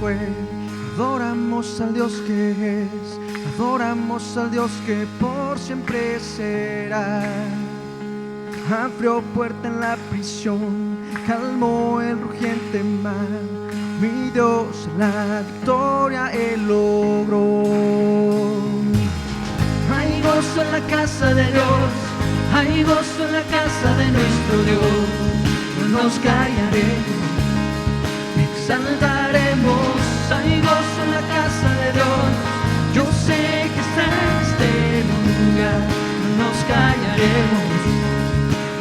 fue. Adoramos al Dios que es, adoramos al Dios que por siempre será. Abrió puerta en la prisión, calmó el rugiente mar. Mi Dios, la victoria Él logró. Hay gozo en la casa de Dios, hay gozo en la casa de nuestro Dios. No nos callaremos, exaltaremos. Hay gozo en la casa de Dios, yo sé que está en este lugar. No nos callaremos,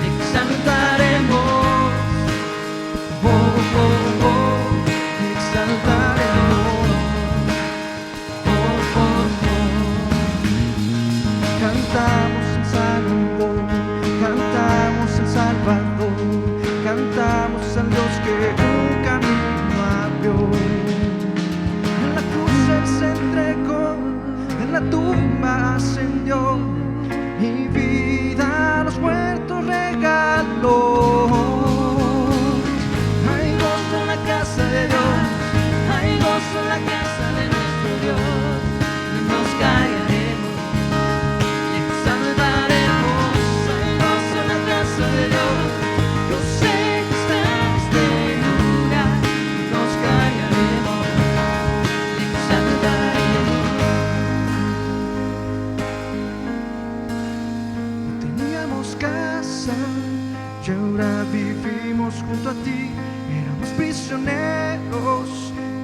exaltaremos. Oh, oh, oh, exaltaremos. Oh, oh, oh. Cantamos el Salvador, cantamos el Salvador, cantamos al Dios que un camino abrió. En la cruz Él se entregó, en la tumba ascendió y vida a los muertos regaló. Hay gozo en la casa de Dios, hay gozo en la casa de nuestro Dios. No nos callaremos, exaltaremos. Hay gozo en la casa de Dios, yo sé que está en este lugar. No nos callaremos, exaltaremos. No teníamos casa y ahora vivimos junto a ti. Éramos prisioneros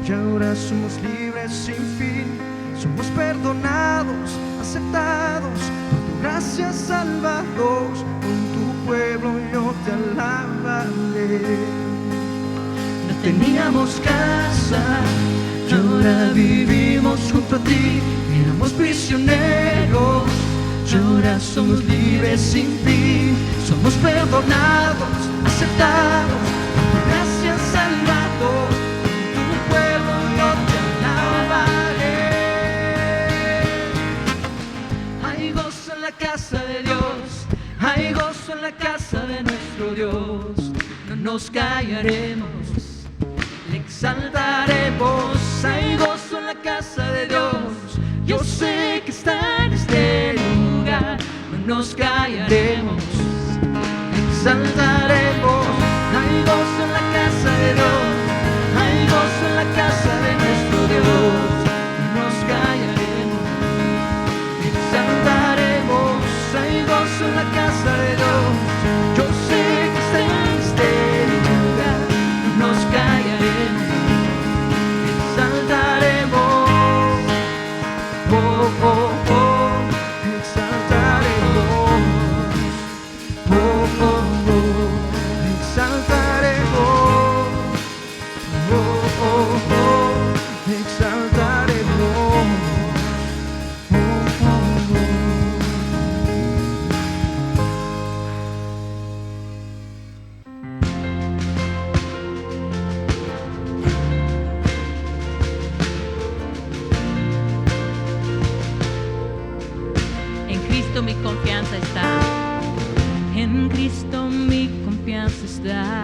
y ahora somos libres sin fin. Somos perdonados, aceptados por tu gracia, salvados. Con tu pueblo yo te alabaré. No teníamos casa y ahora vivimos junto a ti. Éramos prisioneros y ahora somos libres sin fin. Somos perdonados, aceptados por tu gracia, salvados. Con tu pueblo yo te alabaré. Hay gozo en la casa de Dios, hay gozo en la casa de nuestro Dios. No nos callaremos, le exaltaremos. Hay gozo en la casa de Dios, yo sé que está en este lugar. No nos callaremos, exaltaremos. Hay gozo en la casa de Dios, hay gozo en la casa de nuestro Dios. No nos callaremos, exaltaremos. Hay gozo en la casa de Dios, yo sé que está en este lugar. No nos callaremos, exaltaremos. Oh, oh, oh, exaltaremos. Oh, oh, oh, exaltaremos. Oh, oh, oh, exaltaremos. Oh, oh, oh. En Cristo mi confianza está, en Cristo mi confianza está.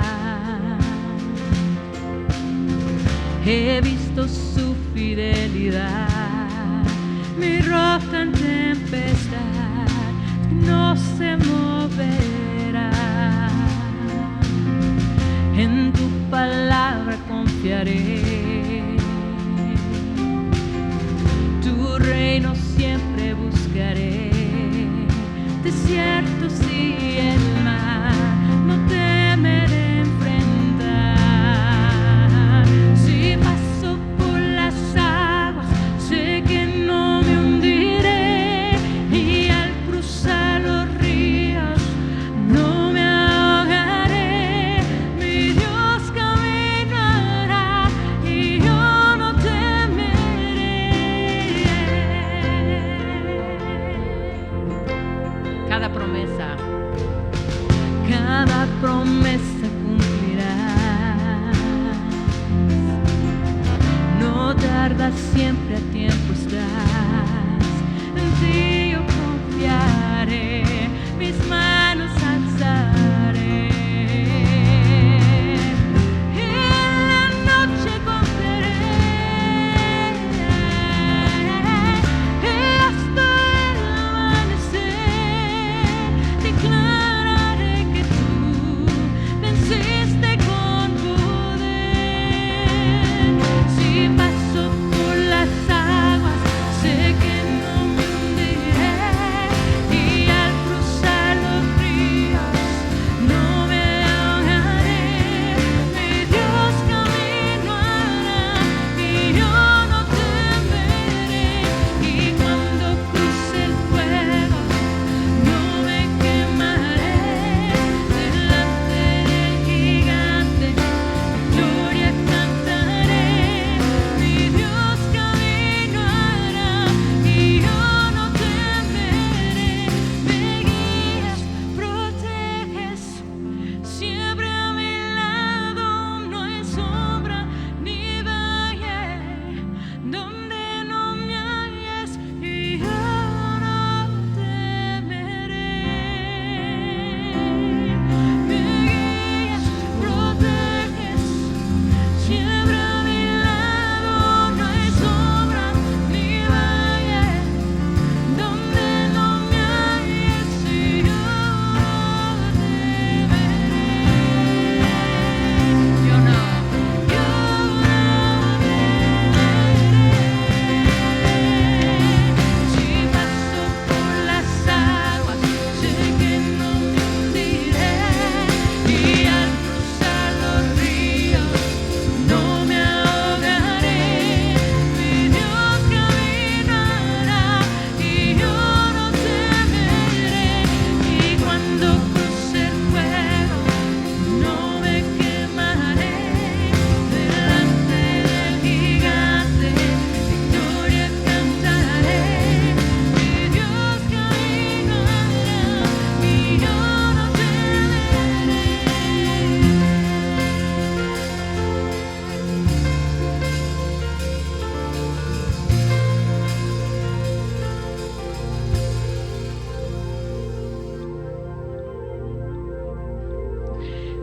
He visto su fidelidad, mi roca en tempestad no se moverá. En tu palabra confiaré, tu reino siempre buscaré. Desiertos y el mar no temeré enfrentar. Si paso por las aguas, sé que no me hundiré, y al cruzar los ríos no me ahogaré. Mi Dios caminará y yo no temeré. Cada promesa cumplirá. No tardas, siempre a tiempo estás. En ti yo confiaré, mis manos alzaré. En la noche confiaré,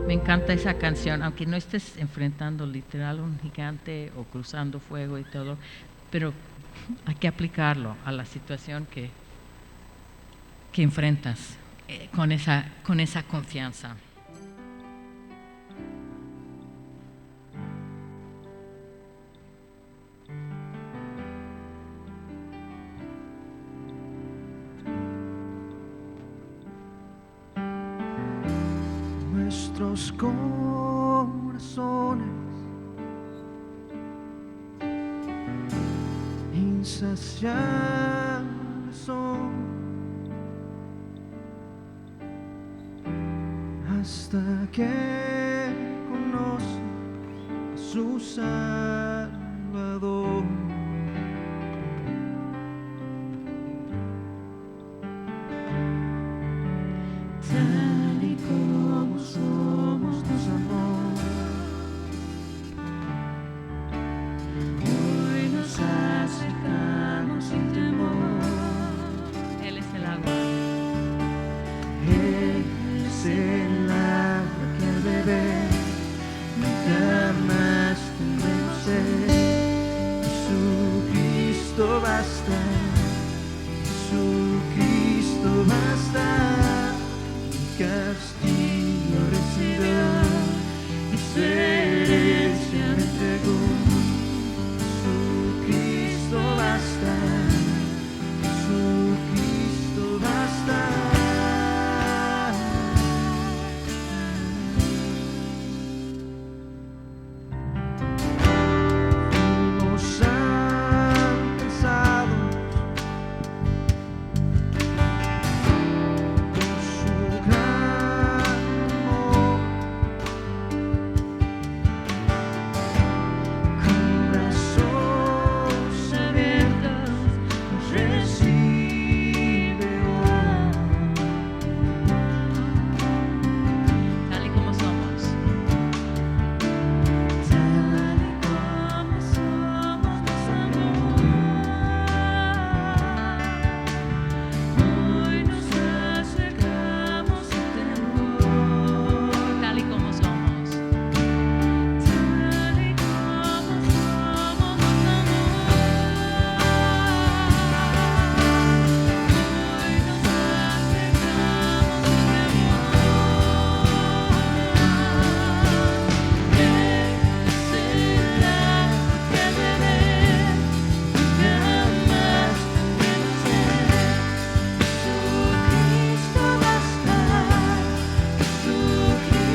Me encanta esa canción, aunque no estés enfrentando literal un gigante o cruzando fuego y todo, pero hay que aplicarlo a la situación que enfrentas con esa confianza. Nuestros corazones insaciables son hasta que conocen a su Salvador. Tal y como somos nos amó. Hoy nos acercamos sin temor. Él es el agua. Él es el agua que al beber nunca más tendremos sed. Jesucristo basta, Jesucristo basta. Castigo recibió y su herencia me entregó. Jesucristo basta, Jesucristo basta. Fuimos alcanzados por su gran amor, con brazos abiertos nos recibe hoy. Tal y como somos. Tal y como somos nos amó. Hoy nos acercamos sin temor. Tal y como somos. Tal y como somos nos amó. Hoy nos acercamos sin temor. Él es el agua que al beber nunca más tendremos sed.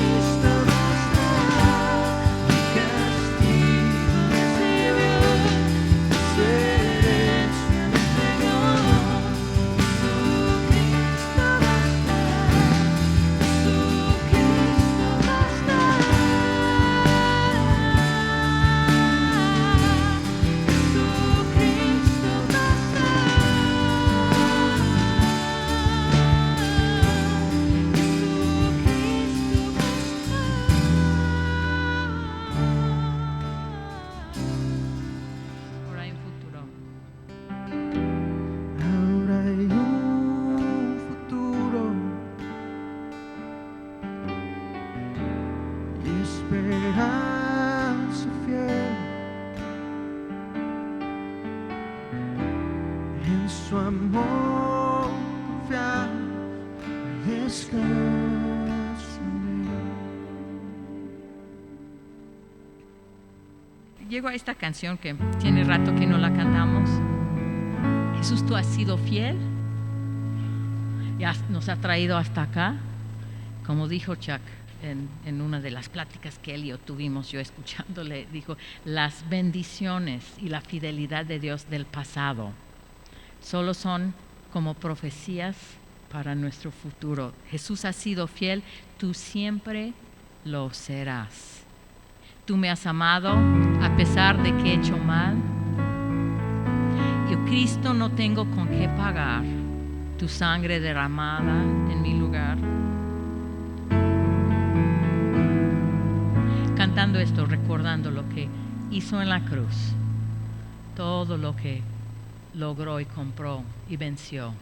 Jesucristo basta, Jesucristo basta. Mi castigo recibió, su herencia me entregó. Jesucristo basta, Jesucristo basta. Jesucristo Ahora hay un futuro. Ahora hay un futuro y esperanza fiel en su amor confiamos, descanso en él. Llego a esta canción que tiene rato que no la cantamos. Jesús, tú has sido fiel y nos ha traído hasta acá. Como dijo Chuck en una de las pláticas que él y yo tuvimos, yo escuchándole, dijo, las bendiciones y la fidelidad de Dios del pasado solo son como profecías para nuestro futuro. Jesús ha sido fiel, tú siempre lo serás. Tú me has amado a pesar de que he hecho mal. Yo, Cristo, no tengo con qué pagar tu sangre derramada en mi lugar. Cantando esto, recordando lo que hizo en la cruz, todo lo que logró y compró y venció.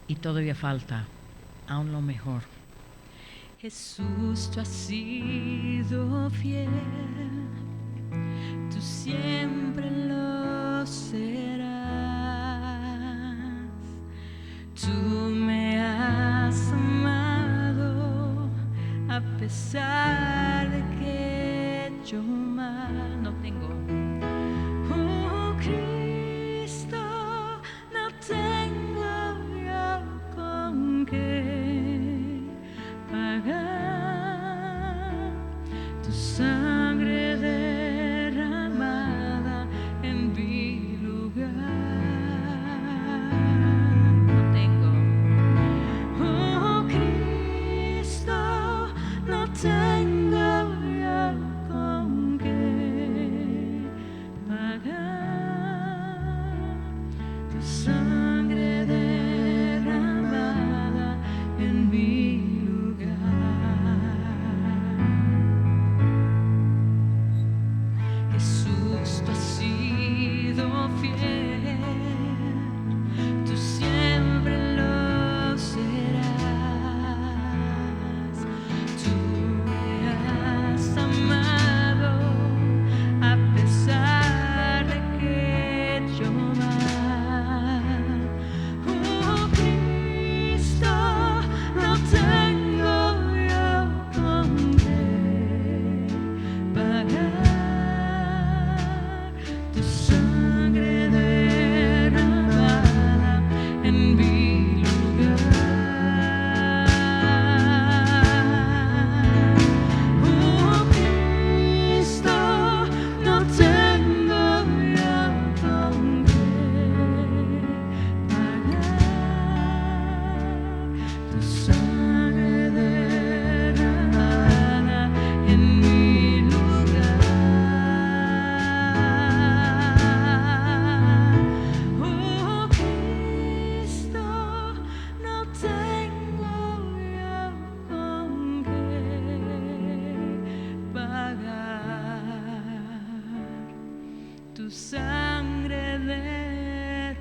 Y todavía falta aún lo mejor. Jesús, tú has sido fiel, tú siempre lo serás. Tú me has amado a pesar de que yo mal no tengo. Oh Cristo, no tengo yo con qué pagar tu sangre derramada en mi lugar. No tengo. Oh Cristo, no tengo yo con qué pagar tu sangre derramada en mi lugar. Jesús, tú has sido fiel, tú siempre lo serás. Tú me has amado a pesar de que yo mal. Oh Cristo, no tengo yo con qué pagar tu sangre derramada en mi lugar. Oh Cristo, no tengo yo con qué pagar tu sangre derramada en mi lugar. Oh Cristo, no tengo yo con qué pagar tu sangre derramada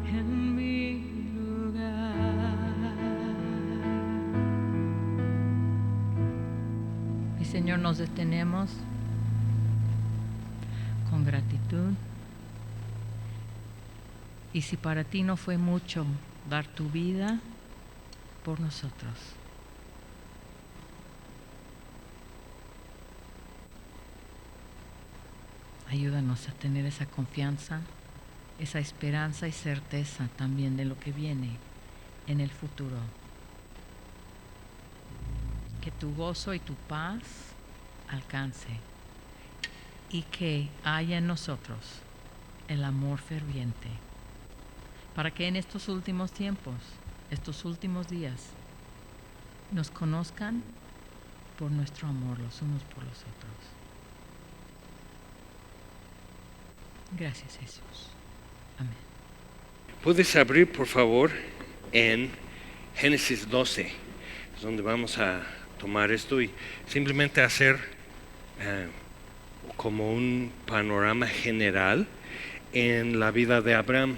en mi lugar. Mi Señor, nos detenemos con gratitud. Y si para ti no fue mucho dar tu vida por nosotros, ayúdanos a tener esa confianza, esa esperanza y certeza también de lo que viene en el futuro. Que tu gozo y tu paz alcance y que haya en nosotros el amor ferviente, para que en estos últimos tiempos, estos últimos días, nos conozcan por nuestro amor los unos por los otros. Gracias, Jesús. Amén. ¿Puedes abrir, por favor, en Génesis 12? Es donde vamos a tomar esto y simplemente hacer como un panorama general en la vida de Abraham,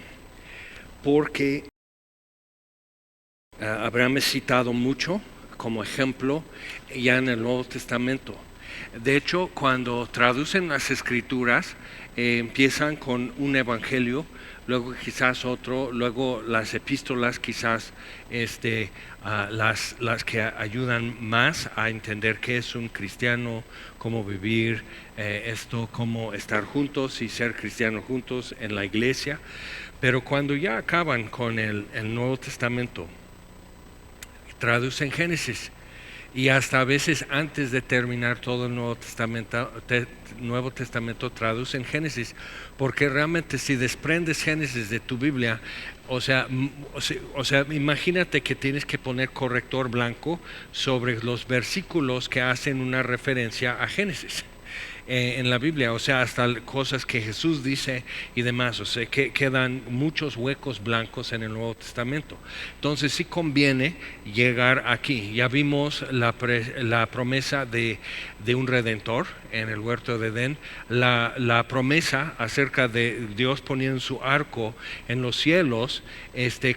porque Abraham es citado mucho como ejemplo ya en el Nuevo Testamento. De hecho, cuando traducen las Escrituras, empiezan con un evangelio, luego quizás otro, luego las epístolas quizás las que ayudan más a entender qué es un cristiano, cómo vivir cómo estar juntos y ser cristianos juntos en la iglesia. Pero cuando ya acaban con el Nuevo Testamento, traducen Génesis. Y hasta a veces antes de terminar todo el Nuevo Testamento traducen Génesis, porque realmente si desprendes Génesis de tu Biblia, o sea, imagínate que tienes que poner corrector blanco sobre los versículos que hacen una referencia a Génesis. en la Biblia, o sea, hasta cosas que Jesús dice y demás, o sea, que quedan muchos huecos blancos en el Nuevo Testamento. Entonces sí conviene llegar aquí. Ya vimos la promesa de un Redentor en el huerto de Edén, la promesa acerca de Dios poniendo su arco en los cielos,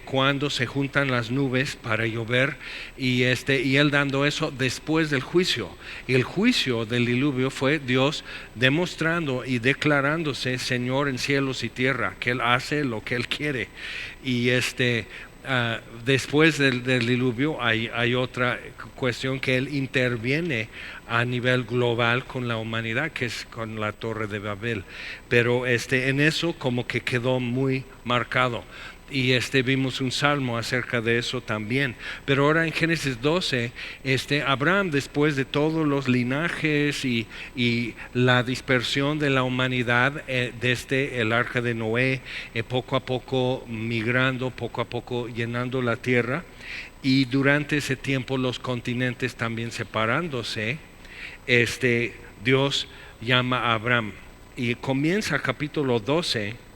cuando se juntan las nubes para llover, y Él dando eso después del juicio. Y el juicio del diluvio fue Dios demostrando y declarándose Señor en cielos y tierra, que Él hace lo que Él quiere. Y después del diluvio hay otra cuestión, que Él interviene a nivel global con la humanidad, que es con la Torre de Babel. Pero en eso como que quedó muy marcado. Y vimos un salmo acerca de eso también. Pero ahora en Génesis 12, Abraham, después de todos los linajes y la dispersión de la humanidad desde el arca de Noé, poco a poco migrando, poco a poco llenando la tierra, y durante ese tiempo los continentes también separándose, Dios llama a Abraham. Y comienza el capítulo 12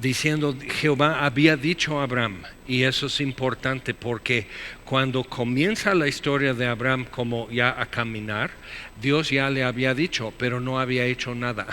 diciendo: Jehová había dicho a Abraham. Y eso es importante, porque cuando comienza la historia de Abraham como ya a caminar, Dios ya le había dicho, pero no había hecho nada.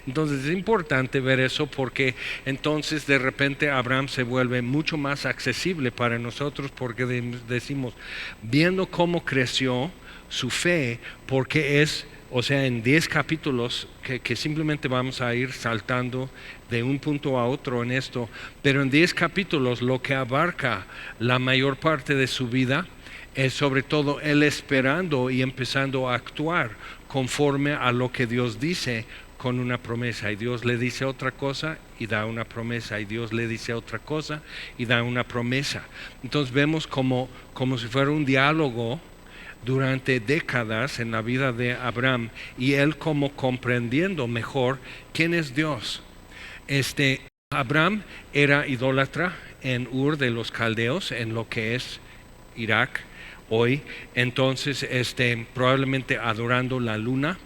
Entonces es importante ver eso, porque entonces de repente Abraham se vuelve mucho más accesible para nosotros, porque decimos, viendo cómo creció su fe, porque o sea, en 10 capítulos que simplemente vamos a ir saltando de un punto a otro en esto, pero en 10 capítulos lo que abarca la mayor parte de su vida es sobre todo él esperando y empezando a actuar conforme a lo que Dios dice, con una promesa. Y Dios le dice otra cosa y da una promesa, y Dios le dice otra cosa y da una promesa. Entonces vemos como si fuera un diálogo durante décadas en la vida de Abraham, y él como comprendiendo mejor quién es Dios. Abraham era idólatra en Ur de los Caldeos, en lo que es Irak hoy. Entonces probablemente adorando la luna,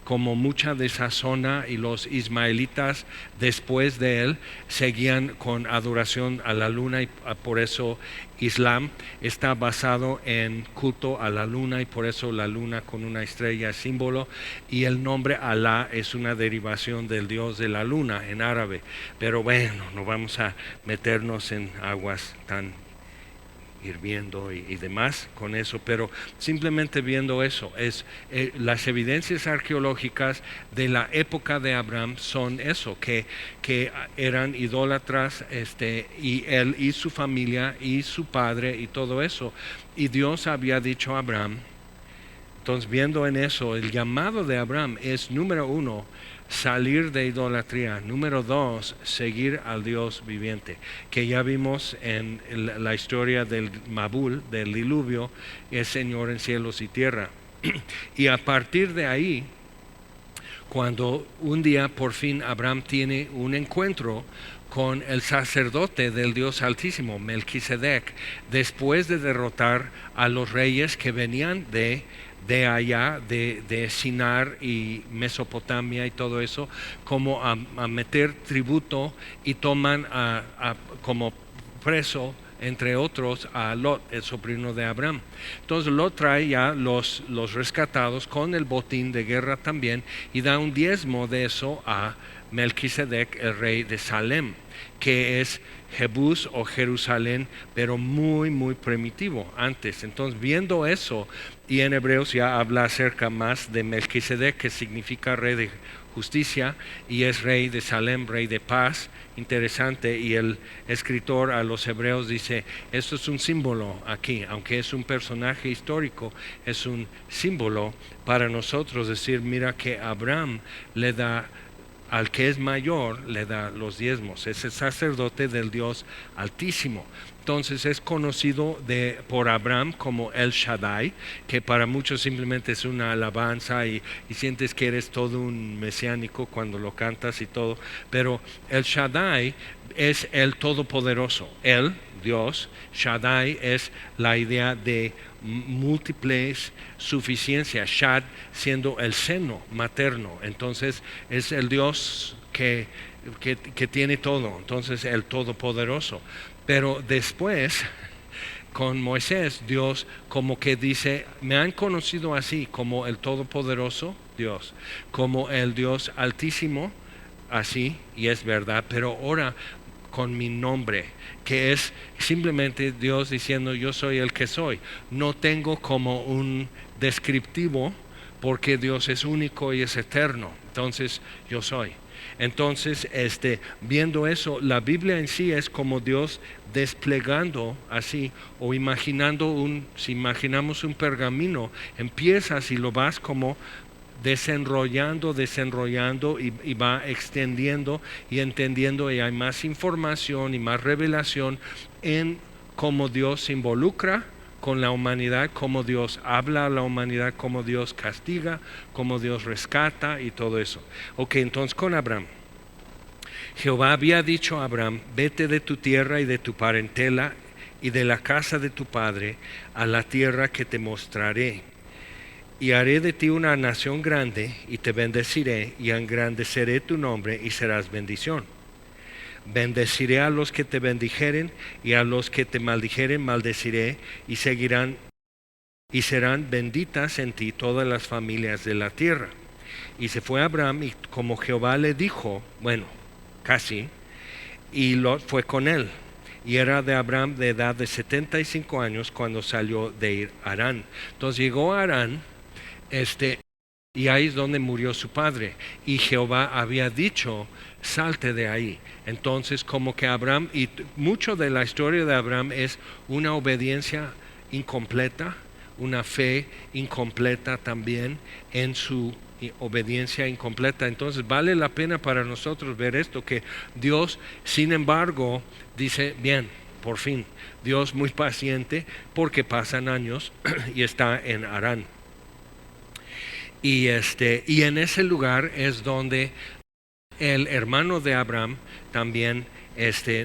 como mucha de esa zona, y los ismaelitas después de él seguían con adoración a la luna, y por eso Islam está basado en culto a la luna, y por eso la luna con una estrella es símbolo, y el nombre Alá es una derivación del dios de la luna en árabe. Pero bueno, no vamos a meternos en aguas tan hirviendo y demás con eso, pero simplemente viendo eso, las evidencias arqueológicas de la época de Abraham son eso, que eran idólatras, y él y su familia y su padre y todo eso, y Dios había dicho a Abraham. Entonces, viendo en eso, el llamado de Abraham es, número 1, salir de idolatría. Número 2, seguir al Dios viviente, que ya vimos en la historia del Mabul, del diluvio, es Señor en cielos y tierra. Y a partir de ahí, cuando un día por fin Abraham tiene un encuentro con el sacerdote del Dios Altísimo, Melquisedec, después de derrotar a los reyes que venían de allá, de Sinar y Mesopotamia y todo eso, como a meter tributo, y toman como preso, entre otros, a Lot, el sobrino de Abraham. Entonces Lot trae ya los rescatados con el botín de guerra también, y da un diezmo de eso a Melquisedec, el rey de Salem, que es Jebús o Jerusalén, pero muy muy primitivo antes. Entonces, viendo eso, y en Hebreos ya habla acerca más de Melquisedec, que significa rey de justicia, y es rey de Salem, rey de paz. Interesante. Y el escritor a los Hebreos dice, esto es un símbolo aquí, aunque es un personaje histórico, es un símbolo para nosotros, decir, mira que Abraham le da al que es mayor, le da los diezmos, es el sacerdote del Dios Altísimo. entonces es conocido por Abraham como El Shaddai, que para muchos simplemente es una alabanza y sientes que eres todo un mesiánico cuando lo cantas y todo, pero El Shaddai es el Todopoderoso. Él, Dios, Shaddai es la idea de múltiples suficiencias, Shad siendo el seno materno, entonces es el Dios que tiene todo, entonces el Todopoderoso. Pero después, con Moisés, Dios como que dice, me han conocido así, como el Todopoderoso Dios, como el Dios Altísimo, así, y es verdad, pero ahora con mi nombre, que es simplemente Dios diciendo yo soy el que soy. No tengo como un descriptivo porque Dios es único y es eterno. Entonces yo soy. Entonces, viendo eso, la Biblia en sí es como Dios desplegando así, o imaginando si imaginamos un pergamino, empiezas y lo vas como desenrollando y va extendiendo y entendiendo, y hay más información y más revelación en cómo Dios se involucra con la humanidad, cómo Dios habla a la humanidad, cómo Dios castiga, cómo Dios rescata y todo eso. Ok, entonces con Abraham, Jehová había dicho a Abraham, vete de tu tierra y de tu parentela y de la casa de tu padre a la tierra que te mostraré. Y haré de ti una nación grande, y te bendeciré, y engrandeceré tu nombre, y serás bendición. Bendeciré a los que te bendijeren, y a los que te maldijeren maldeciré, y serán benditas en ti todas las familias de la tierra. Y se fue Abraham, y como Jehová le dijo, bueno, casi, y Lot fue con él. Y era de Abraham de edad de 75 años cuando salió de ir a Harán. Entonces llegó a Harán, y ahí es donde murió su padre, y Jehová había dicho salte de ahí. Entonces como que Abraham, y mucho de la historia de Abraham es una obediencia incompleta, una fe incompleta también en su obediencia incompleta. Entonces vale la pena para nosotros ver esto, que Dios sin embargo dice bien, por fin, Dios muy paciente porque pasan años y está en Harán. Y en ese lugar es donde el hermano de Abraham, también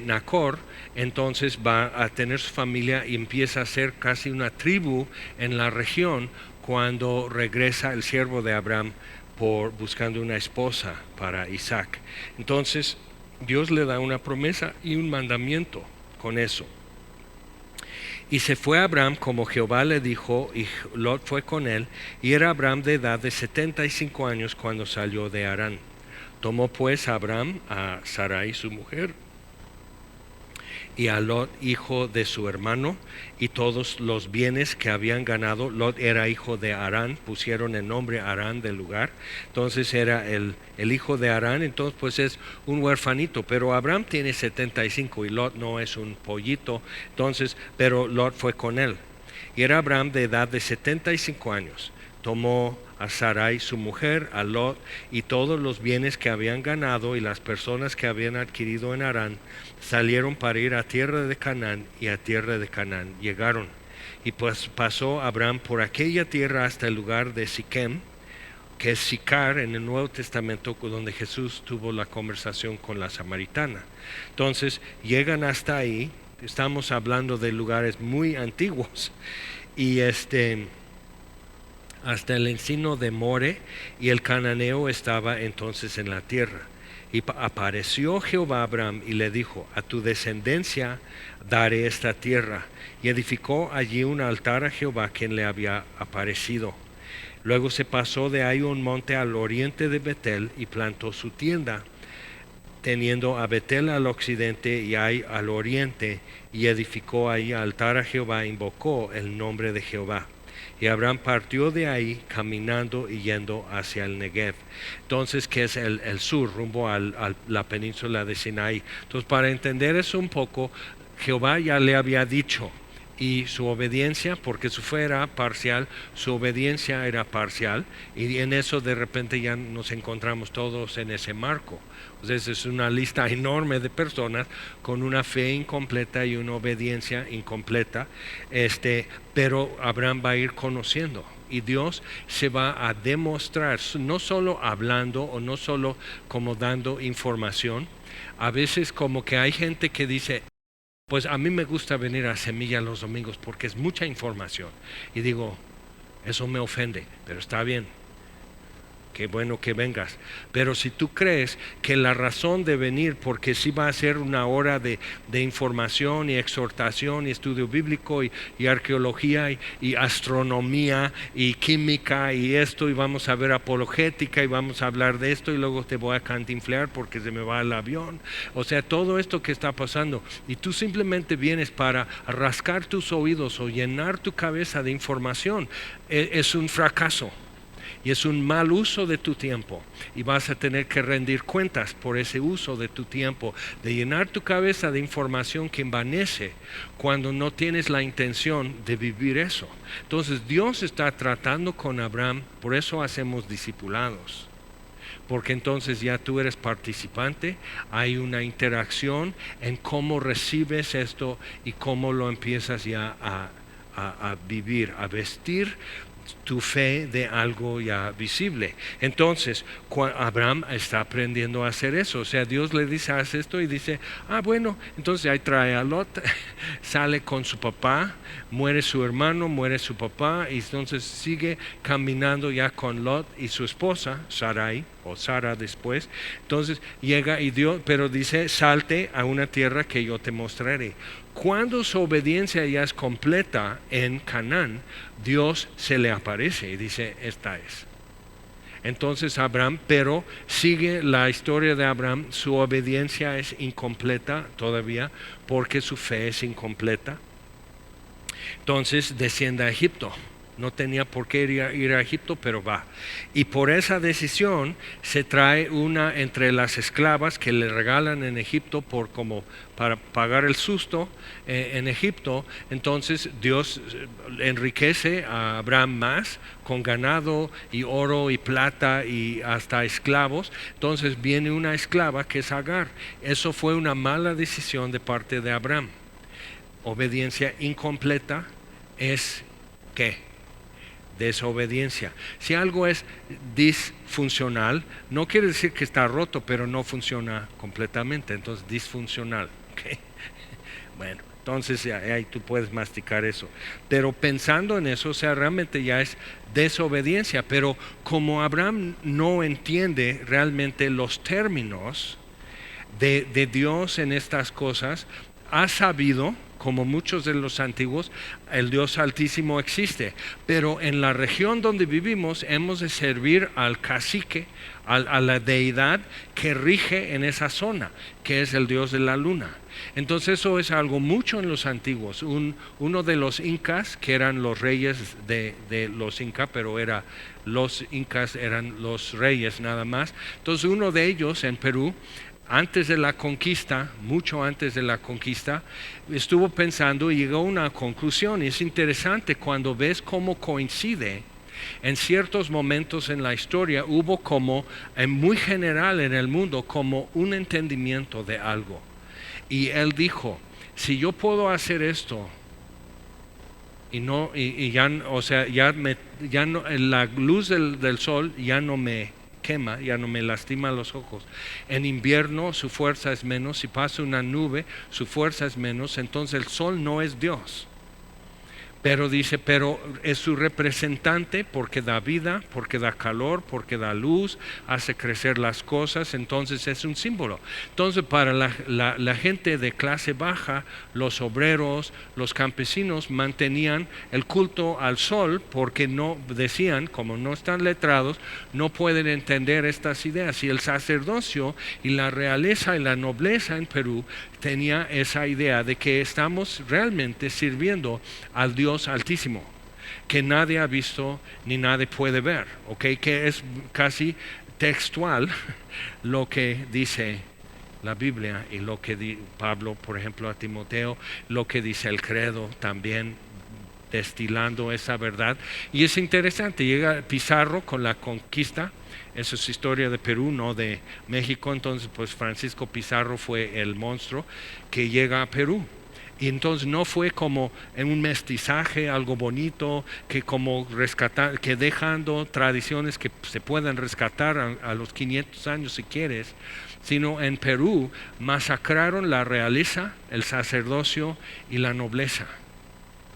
Nacor, entonces va a tener su familia y empieza a ser casi una tribu en la región cuando regresa el siervo de Abraham buscando una esposa para Isaac. Entonces Dios le da una promesa y un mandamiento con eso. Y se fue Abraham como Jehová le dijo, y Lot fue con él, y era Abraham de edad de 75 años cuando salió de Harán. Tomó pues Abraham a Sarai su mujer, y a Lot hijo de su hermano, y todos los bienes que habían ganado. Lot era hijo de Harán, pusieron el nombre Harán del lugar, entonces era el hijo de Harán, entonces pues es un huerfanito, pero Abraham tiene 75 y Lot no es un pollito, entonces, pero Lot fue con él, y era Abraham de edad de 75 años, tomó a Sarai su mujer, a Lot y todos los bienes que habían ganado y las personas que habían adquirido en Harán, salieron para ir a tierra de Canaán, y a tierra de Canaán llegaron. Y pues pasó Abraham por aquella tierra hasta el lugar de Siquem, que es Sicar en el Nuevo Testamento, donde Jesús tuvo la conversación con la samaritana. Entonces llegan hasta ahí, estamos hablando de lugares muy antiguos, y hasta el encino de More, y el cananeo estaba entonces en la tierra. Y apareció Jehová a Abraham y le dijo, a tu descendencia daré esta tierra. Y edificó allí un altar a Jehová, quien le había aparecido. Luego se pasó de ahí un monte al oriente de Betel y plantó su tienda, teniendo a Betel al occidente y Ai al oriente, y edificó ahí altar a Jehová, invocó el nombre de Jehová. Y Abraham partió de ahí caminando y yendo hacia el Negev. Entonces, que es el sur, rumbo a la península de Sinaí. Entonces, para entender eso un poco, Jehová ya le había dicho, y su obediencia, porque su fe era parcial, su obediencia era parcial, y en eso de repente ya nos encontramos todos en ese marco. Entonces es una lista enorme de personas con una fe incompleta y una obediencia incompleta, pero Abraham va a ir conociendo. Y Dios se va a demostrar, no solo hablando o no solo como dando información. A veces como que hay gente que dice, pues a mí me gusta venir a Semilla los domingos porque es mucha información. Y digo, eso me ofende, pero está bien. Qué bueno que vengas. Pero si tú crees que la razón de venir, porque sí va a ser una hora de información y exhortación y estudio bíblico y arqueología y astronomía y química y esto, y vamos a ver apologética y vamos a hablar de esto y luego te voy a cantinflear porque se me va el avión. O sea, todo esto que está pasando, y tú simplemente vienes para rascar tus oídos o llenar tu cabeza de información, es un fracaso. Y es un mal uso de tu tiempo, y vas a tener que rendir cuentas por ese uso de tu tiempo, de llenar tu cabeza de información que envanece cuando no tienes la intención de vivir eso. Entonces Dios está tratando con Abraham, por eso hacemos discipulados, porque entonces ya tú eres participante, hay una interacción en cómo recibes esto y cómo lo empiezas ya a vivir, a vestir tu fe de algo ya visible. Entonces Abraham está aprendiendo a hacer eso. O sea, Dios le dice, haz esto, y dice, bueno, entonces ahí trae a Lot, sale con su papá, muere su hermano, muere su papá, y entonces sigue caminando ya con Lot y su esposa Sarai, o Sara después. Entonces llega y Dios, pero dice, salte a una tierra que yo te mostraré. Cuando su obediencia ya es completa en Canaán, Dios se le aparece y dice, esta es. Entonces Abraham, pero sigue la historia de Abraham, su obediencia es incompleta todavía porque su fe es incompleta. Entonces desciende a Egipto. No tenía por qué ir a Egipto, pero va. Y por esa decisión se trae una entre las esclavas que le regalan en Egipto para pagar el susto en Egipto. Entonces Dios enriquece a Abraham más con ganado y oro y plata y hasta esclavos. Entonces viene una esclava que es Agar. Eso fue una mala decisión de parte de Abraham. Obediencia incompleta es ¿qué? Desobediencia. Si algo es disfuncional, no quiere decir que está roto, pero no funciona completamente, entonces disfuncional. ¿Okay? Bueno, entonces ahí tú puedes masticar eso. Pero pensando en eso, o sea, realmente ya es desobediencia, pero como Abraham no entiende realmente los términos de Dios en estas cosas, ha sabido, como muchos de los antiguos, el Dios Altísimo existe, pero en la región donde vivimos hemos de servir al cacique, a la deidad que rige en esa zona, que es el Dios de la luna. Entonces eso es algo mucho en los antiguos. Uno de los incas, que eran los reyes de los incas, pero los incas eran los reyes nada más. Entonces uno de ellos en Perú, antes de la conquista, mucho antes de la conquista, estuvo pensando y llegó a una conclusión. Y es interesante cuando ves cómo coincide. En ciertos momentos en la historia hubo como, muy general en el mundo, como un entendimiento de algo. Y él dijo, si yo puedo hacer esto, y ya, o sea, ya no, la luz del sol ya no me quema, ya no me lastima los ojos. En invierno su fuerza es menos, si pasa una nube su fuerza es menos, entonces el sol no es Dios. Pero dice, pero es su representante porque da vida, porque da calor, porque da luz, hace crecer las cosas, entonces es un símbolo. Entonces para la gente de clase baja, los obreros, los campesinos mantenían el culto al sol porque no decían, como no están letrados, no pueden entender estas ideas. Y el sacerdocio y la realeza y la nobleza en Perú tenía esa idea de que estamos realmente sirviendo al Dios Altísimo, que nadie ha visto ni nadie puede ver, ¿okay? Que es casi textual lo que dice la Biblia y lo que Pablo, por ejemplo, a Timoteo, lo que dice el credo también, destilando esa verdad. Y es interesante, llega Pizarro con la conquista, eso es historia de Perú, no de México. Entonces pues Francisco Pizarro fue el monstruo que llega a Perú. Y entonces no fue como en un mestizaje, algo bonito, que como rescatar, que dejando tradiciones que se puedan rescatar a los 500 años si quieres, sino en Perú masacraron la realeza, el sacerdocio y la nobleza,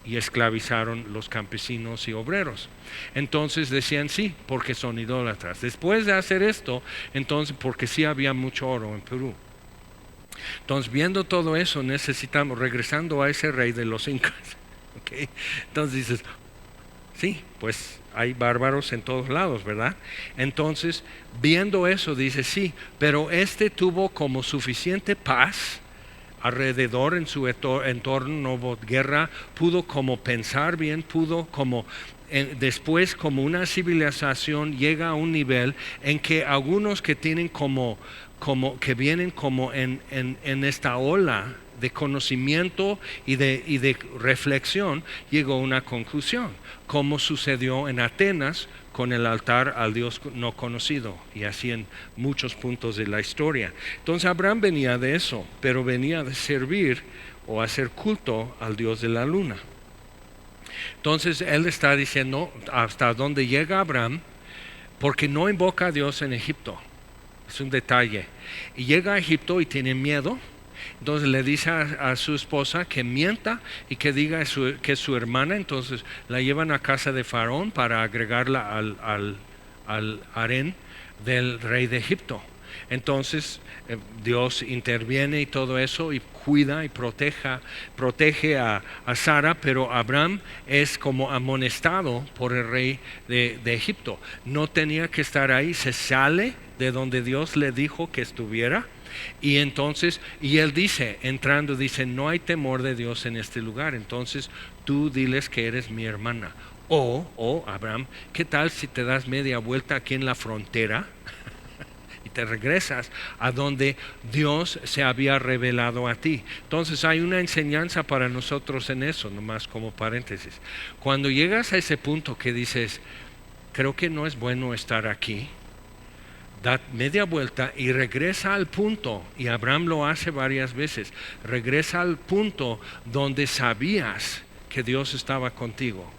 y esclavizaron los campesinos y obreros. Entonces decían sí, porque son idólatras. Después de hacer esto, entonces porque sí había mucho oro en Perú. Entonces, viendo todo eso, necesitamos, regresando a ese rey de los incas, ¿okay? Entonces dices, sí, pues hay bárbaros en todos lados, ¿verdad? Entonces, viendo eso, dice, sí, pero este tuvo como suficiente paz alrededor en su entorno, no hubo guerra, pudo como pensar bien, pudo como después como una civilización llega a un nivel en que algunos que tienen como que vienen como en esta ola de conocimiento y de reflexión, llegó a una conclusión, como sucedió en Atenas con el altar al Dios no conocido, y así en muchos puntos de la historia. Entonces Abraham venía de eso, pero venía de servir o hacer culto al Dios de la luna. Entonces él está diciendo hasta dónde llega Abraham, porque no invoca a Dios en Egipto. Es un detalle. Y llega a Egipto y tiene miedo. Entonces le dice a su esposa que mienta y que diga que es su hermana. Entonces la llevan a casa de Faraón para agregarla al harén del rey de Egipto. Entonces Dios interviene y todo eso y cuida y protege a Sara, pero Abraham es como amonestado por el rey de Egipto. No tenía que estar ahí, se sale de donde Dios le dijo que estuviera. Y entonces, y él dice, entrando, dice, no hay temor de Dios en este lugar, entonces tú diles que eres mi hermana. Abraham, ¿qué tal si te das media vuelta aquí en la frontera y te regresas a donde Dios se había revelado a ti? Entonces hay una enseñanza para nosotros en eso, nomás como paréntesis. Cuando llegas a ese punto que dices, creo que no es bueno estar aquí, da media vuelta y regresa al punto, y Abraham lo hace varias veces, regresa al punto donde sabías que Dios estaba contigo,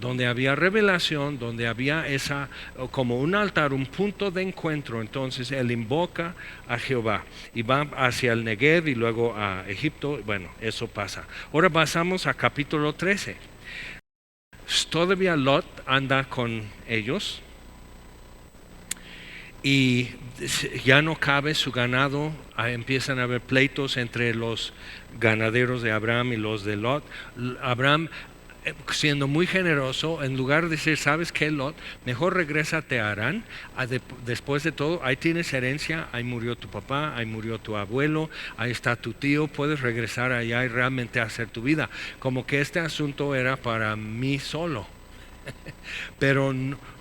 donde había revelación, donde había esa, como un altar, un punto de encuentro. Entonces él invoca a Jehová y va hacia el Negev y luego a Egipto. Bueno, eso pasa. Ahora pasamos a capítulo 13. Todavía Lot anda con ellos y ya no cabe su ganado. Empiezan a haber pleitos entre los ganaderos de Abraham y los de Lot. Abraham, siendo muy generoso, en lugar de decir, ¿sabes qué, Lot? Mejor regrésate a Harán. Después de todo, ahí tienes herencia, ahí murió tu papá, ahí murió tu abuelo, ahí está tu tío, puedes regresar allá y realmente hacer tu vida. Como que este asunto era para mí solo. Pero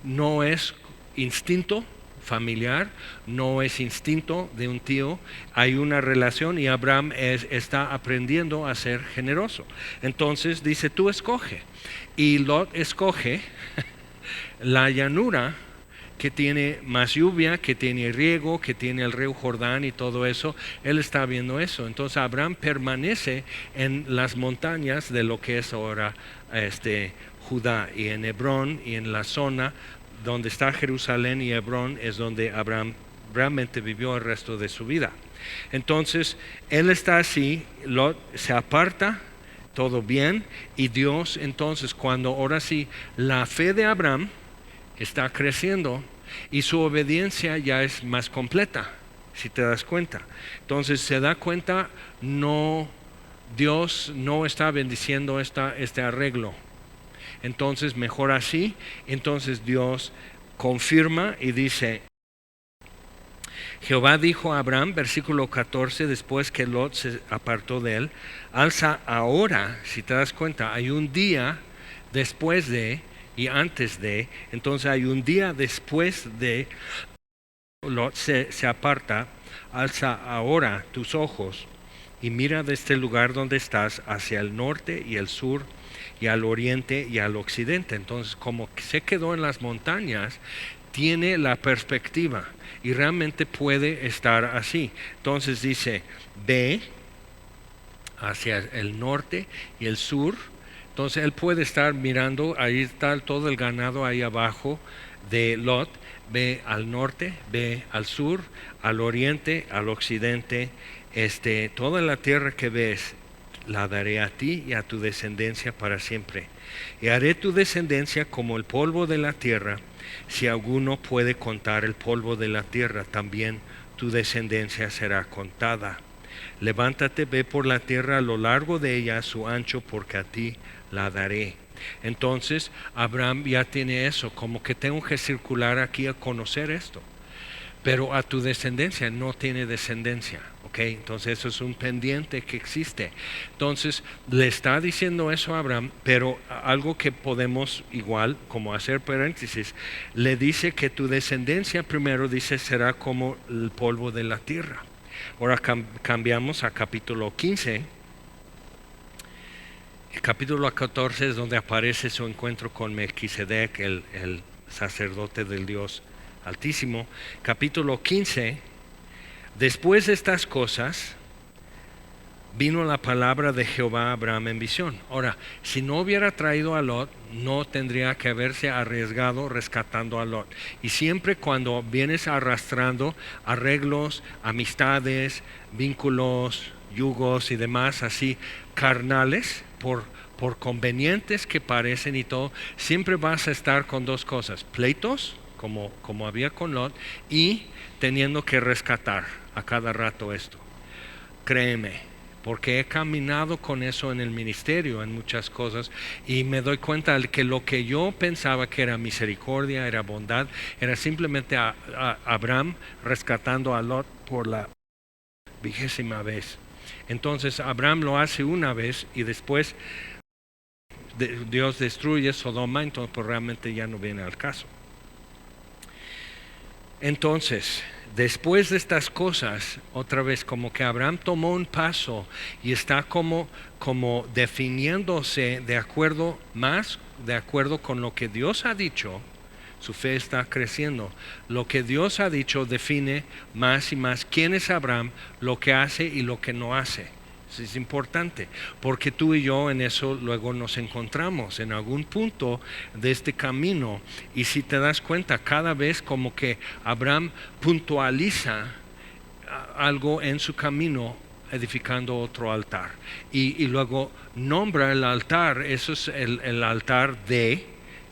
no es instinto familiar, no es instinto de un tío, hay una relación, y Abraham está aprendiendo a ser generoso. Entonces dice, tú escoge, y Lot escoge la llanura que tiene más lluvia, que tiene riego, que tiene el río Jordán y todo eso. Él está viendo eso. Entonces Abraham permanece en las montañas de lo que es ahora Judá, y en Hebrón y en la zona donde está Jerusalén y Hebrón es donde Abraham realmente vivió el resto de su vida. Entonces él está así, Lot se aparta, todo bien, y Dios entonces, cuando ahora sí la fe de Abraham está creciendo y su obediencia ya es más completa, si te das cuenta. Entonces se da cuenta, Dios no está bendiciendo este arreglo. Entonces mejor así. Entonces Dios confirma y dice, Jehová dijo a Abraham, versículo 14, después que Lot se apartó de él, alza ahora, si te das cuenta, hay un día después de y antes de. Entonces hay un día después de Lot se aparta, alza ahora tus ojos y mira desde el lugar donde estás hacia el norte y el sur y al oriente y al occidente. Entonces, como se quedó en las montañas, tiene la perspectiva y realmente puede estar así. Entonces dice, ve hacia el norte y el sur. Entonces él puede estar mirando, ahí está todo el ganado ahí abajo de Lot. Ve al norte, ve al sur, al oriente, al occidente. Toda la tierra que ves la daré a ti y a tu descendencia para siempre. Y haré tu descendencia como el polvo de la tierra. Si alguno puede contar el polvo de la tierra, también tu descendencia será contada. Levántate, ve por la tierra a lo largo de ella, a su ancho, porque a ti la daré. Entonces Abraham ya tiene eso, como que tengo que circular aquí a conocer esto. Pero a tu descendencia no tiene descendencia, ¿ok? Entonces eso es un pendiente que existe. Entonces le está diciendo eso a Abraham, pero algo que podemos igual, como hacer paréntesis, le dice que tu descendencia primero dice será como el polvo de la tierra. Ahora cambiamos a capítulo 15. El capítulo 14 es donde aparece su encuentro con Melquisedec, el sacerdote del Dios Altísimo. Capítulo 15. Después de estas cosas, vino la palabra de Jehová a Abraham en visión. Ahora, si no hubiera traído a Lot, no tendría que haberse arriesgado rescatando a Lot. Y siempre cuando vienes arrastrando arreglos, amistades, vínculos, yugos y demás así carnales, por convenientes que parecen y todo, siempre vas a estar con dos cosas: pleitos, como había con Lot, y teniendo que rescatar a cada rato esto. Créeme, porque he caminado con eso en el ministerio, en muchas cosas, y me doy cuenta de que lo que yo pensaba que era misericordia, era bondad, era simplemente a Abraham rescatando a Lot por la 20ª vez. Entonces Abraham lo hace una vez y después Dios destruye Sodoma, entonces pues realmente ya no viene al caso. Entonces, después de estas cosas, otra vez como que Abraham tomó un paso y está como definiéndose de acuerdo con lo que Dios ha dicho. Su fe está creciendo. Lo que Dios ha dicho define más y más quién es Abraham, lo que hace y lo que no hace. Eso es importante, porque tú y yo en eso luego nos encontramos en algún punto de este camino. Y si te das cuenta, cada vez como que Abraham puntualiza algo en su camino, edificando otro altar. Y luego nombra el altar, eso es el altar de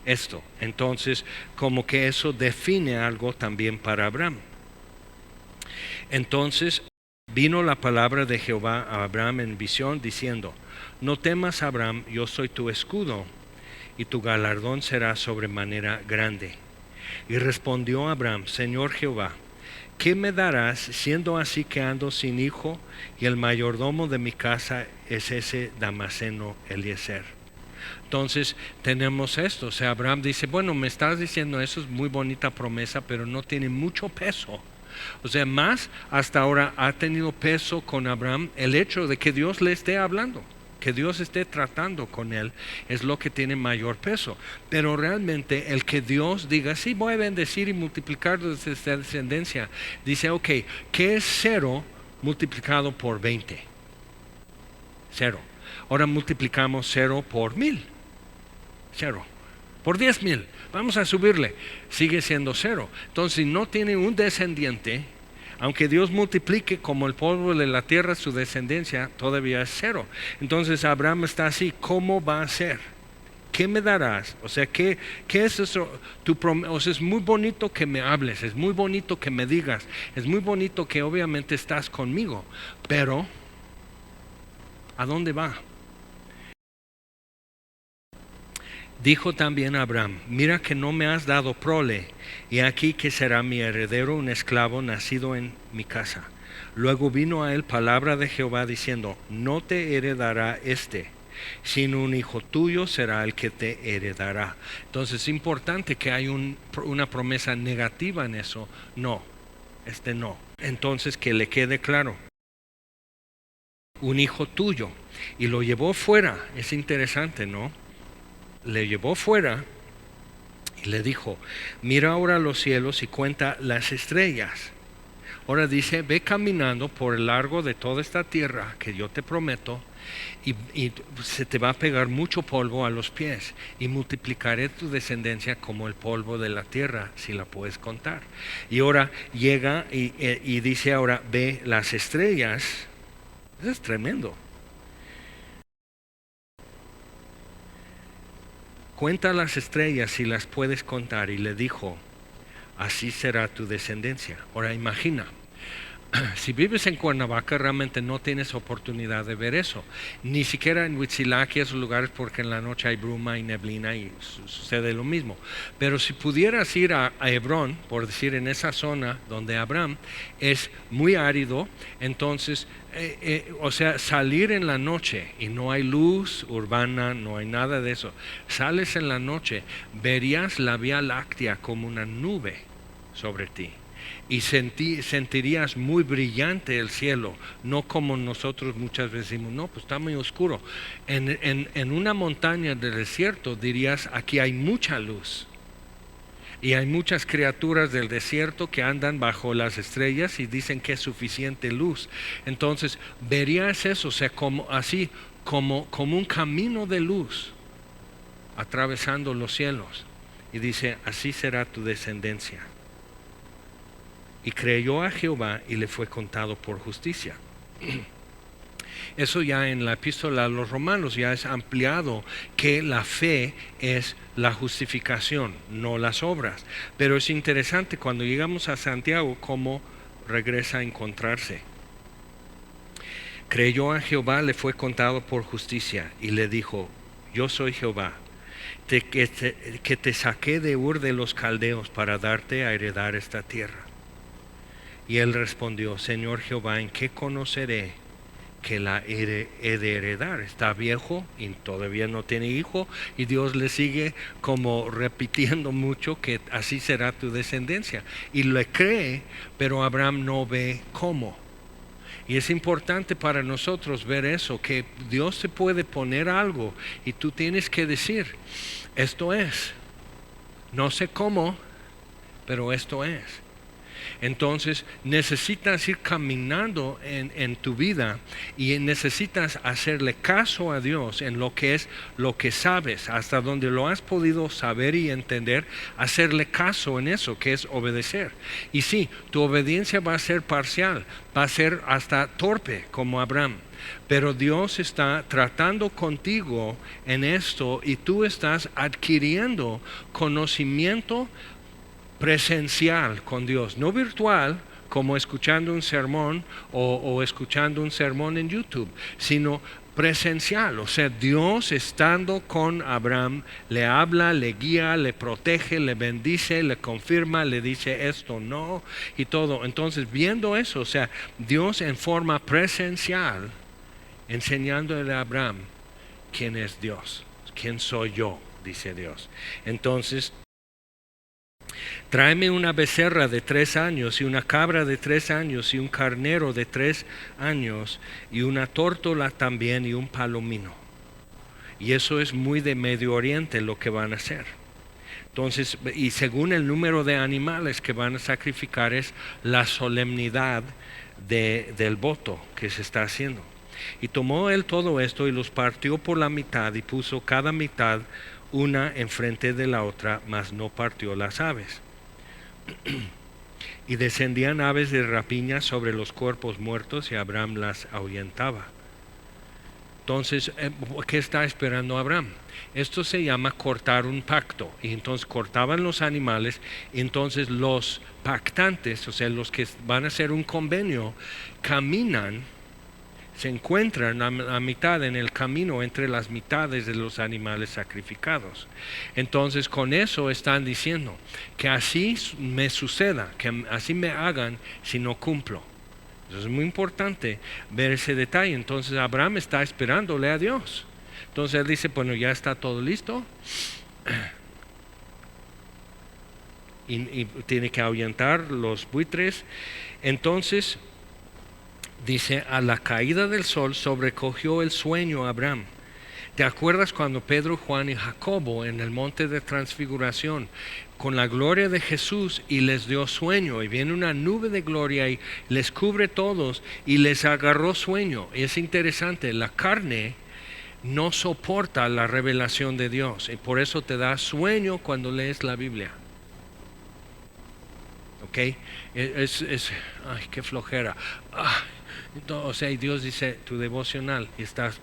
esto. Entonces, como que eso define algo también para Abraham. Entonces, vino la palabra de Jehová a Abraham en visión, diciendo: no temas, Abraham, yo soy tu escudo, y tu galardón será sobremanera grande. Y respondió Abraham: Señor Jehová, ¿qué me darás, siendo así que ando sin hijo, y el mayordomo de mi casa es ese Damaseno Eliezer? Entonces tenemos esto, o sea, Abraham dice, bueno, me estás diciendo eso, es muy bonita promesa, pero no tiene mucho peso. O sea, más hasta ahora ha tenido peso con Abraham el hecho de que Dios le esté hablando, que Dios esté tratando con él, es lo que tiene mayor peso. Pero realmente el que Dios diga, sí, voy a bendecir y multiplicar desde esta descendencia, dice, ok, ¿qué es 0 multiplicado por 20? 0. Ahora multiplicamos 0 por 1000. 0. Por 10,000. Vamos a subirle. Sigue siendo 0. Entonces, si no tiene un descendiente, aunque Dios multiplique como el polvo de la tierra su descendencia, todavía es 0. Entonces Abraham está así. ¿Cómo va a ser? ¿Qué me darás? O sea, ¿qué es eso? O sea, es muy bonito que me hables, es muy bonito que me digas, es muy bonito que obviamente estás conmigo, pero ¿a dónde va? Dijo también Abraham: mira que no me has dado prole, y aquí que será mi heredero un esclavo nacido en mi casa. Luego vino a él palabra de Jehová diciendo: no te heredará sino un hijo tuyo será el que te heredará. Entonces es importante que hay una promesa negativa en eso. No, no. entonces que le quede claro, un hijo tuyo. Y lo llevó fuera, es interesante, ¿no? Le llevó fuera y le dijo, mira ahora los cielos y cuenta las estrellas. Ahora dice, ve caminando por el largo de toda esta tierra que yo te prometo, y se te va a pegar mucho polvo a los pies, y multiplicaré tu descendencia como el polvo de la tierra, si la puedes contar. Y ahora llega y dice ahora, ve las estrellas. Eso es tremendo. Cuenta las estrellas si las puedes contar. Y le dijo, así será tu descendencia. Ahora imagina, si vives en Cuernavaca realmente no tienes oportunidad de ver eso. Ni siquiera en Huitzilac y esos lugares, porque en la noche hay bruma y neblina y sucede lo mismo. Pero si pudieras ir a Hebrón, por decir en esa zona donde Abraham, es muy árido, entonces, o sea, salir en la noche y no hay luz urbana, no hay nada de eso. Sales en la noche, verías la Vía Láctea como una nube sobre ti. Y sentirías muy brillante el cielo, no como nosotros muchas veces decimos, no, pues está muy oscuro. En una montaña del desierto dirías, aquí hay mucha luz. Y hay muchas criaturas del desierto que andan bajo las estrellas y dicen que es suficiente luz. Entonces verías eso, o sea, como un camino de luz atravesando los cielos. Y dice, así será tu descendencia. Y creyó a Jehová y le fue contado por justicia. Eso ya en la epístola a los Romanos ya es ampliado, que la fe es la justificación, no las obras. Pero es interesante cuando llegamos a Santiago cómo regresa a encontrarse. Creyó a Jehová, le fue contado por justicia, y le dijo, yo soy Jehová, que te saqué de Ur de los Caldeos para darte a heredar esta tierra. Y él respondió, Señor Jehová, ¿en qué conoceré que la he de heredar? Está viejo y todavía no tiene hijo, y Dios le sigue como repitiendo mucho que así será tu descendencia. Y le cree, pero Abraham no ve cómo. Y es importante para nosotros ver eso, que Dios te puede poner algo y tú tienes que decir, esto es. No sé cómo, pero esto es. Entonces necesitas ir caminando en tu vida y necesitas hacerle caso a Dios en lo que es lo que sabes, hasta donde lo has podido saber y entender, hacerle caso en eso, que es obedecer. Y sí, tu obediencia va a ser parcial, va a ser hasta torpe como Abraham. Pero Dios está tratando contigo en esto y tú estás adquiriendo conocimiento presencial con Dios, no virtual como escuchando un sermón o escuchando un sermón en YouTube, sino presencial, o sea, Dios estando con Abraham, le habla, le guía, le protege, le bendice, le confirma, le dice esto no y todo. Entonces, viendo eso, o sea, Dios en forma presencial enseñándole a Abraham quién es Dios, quién soy yo, dice Dios. Entonces, tráeme una becerra de 3 años y una cabra de 3 años y un carnero de 3 años y una tórtola también y un palomino. Y eso es muy de Medio Oriente lo que van a hacer. Entonces, y según el número de animales que van a sacrificar es la solemnidad del voto que se está haciendo. Y tomó él todo esto y los partió por la mitad y puso cada mitad una enfrente de la otra, mas no partió las aves. Y descendían aves de rapiña sobre los cuerpos muertos y Abraham las ahuyentaba. Entonces, ¿qué está esperando Abraham? Esto se llama cortar un pacto. Y entonces cortaban los animales, y entonces los pactantes, o sea, los que van a hacer un convenio, caminan, se encuentran a mitad en el camino entre las mitades de los animales sacrificados. Entonces con eso están diciendo que así me suceda, que así me hagan si no cumplo. Eso es muy importante ver ese detalle. Entonces Abraham está esperándole a Dios. Entonces él dice, bueno, ya está todo listo. y tiene que ahuyentar los buitres. Entonces dice, a la caída del sol sobrecogió el sueño a Abraham. ¿Te acuerdas cuando Pedro, Juan y Jacobo en el monte de transfiguración con la gloria de Jesús y les dio sueño, y viene una nube de gloria y les cubre todos y les agarró sueño? Y es interesante, la carne no soporta la revelación de Dios y por eso te da sueño cuando lees la Biblia. ¿Ok? Ay, qué flojera. O sea, y Dios dice, tu devocional, y estás,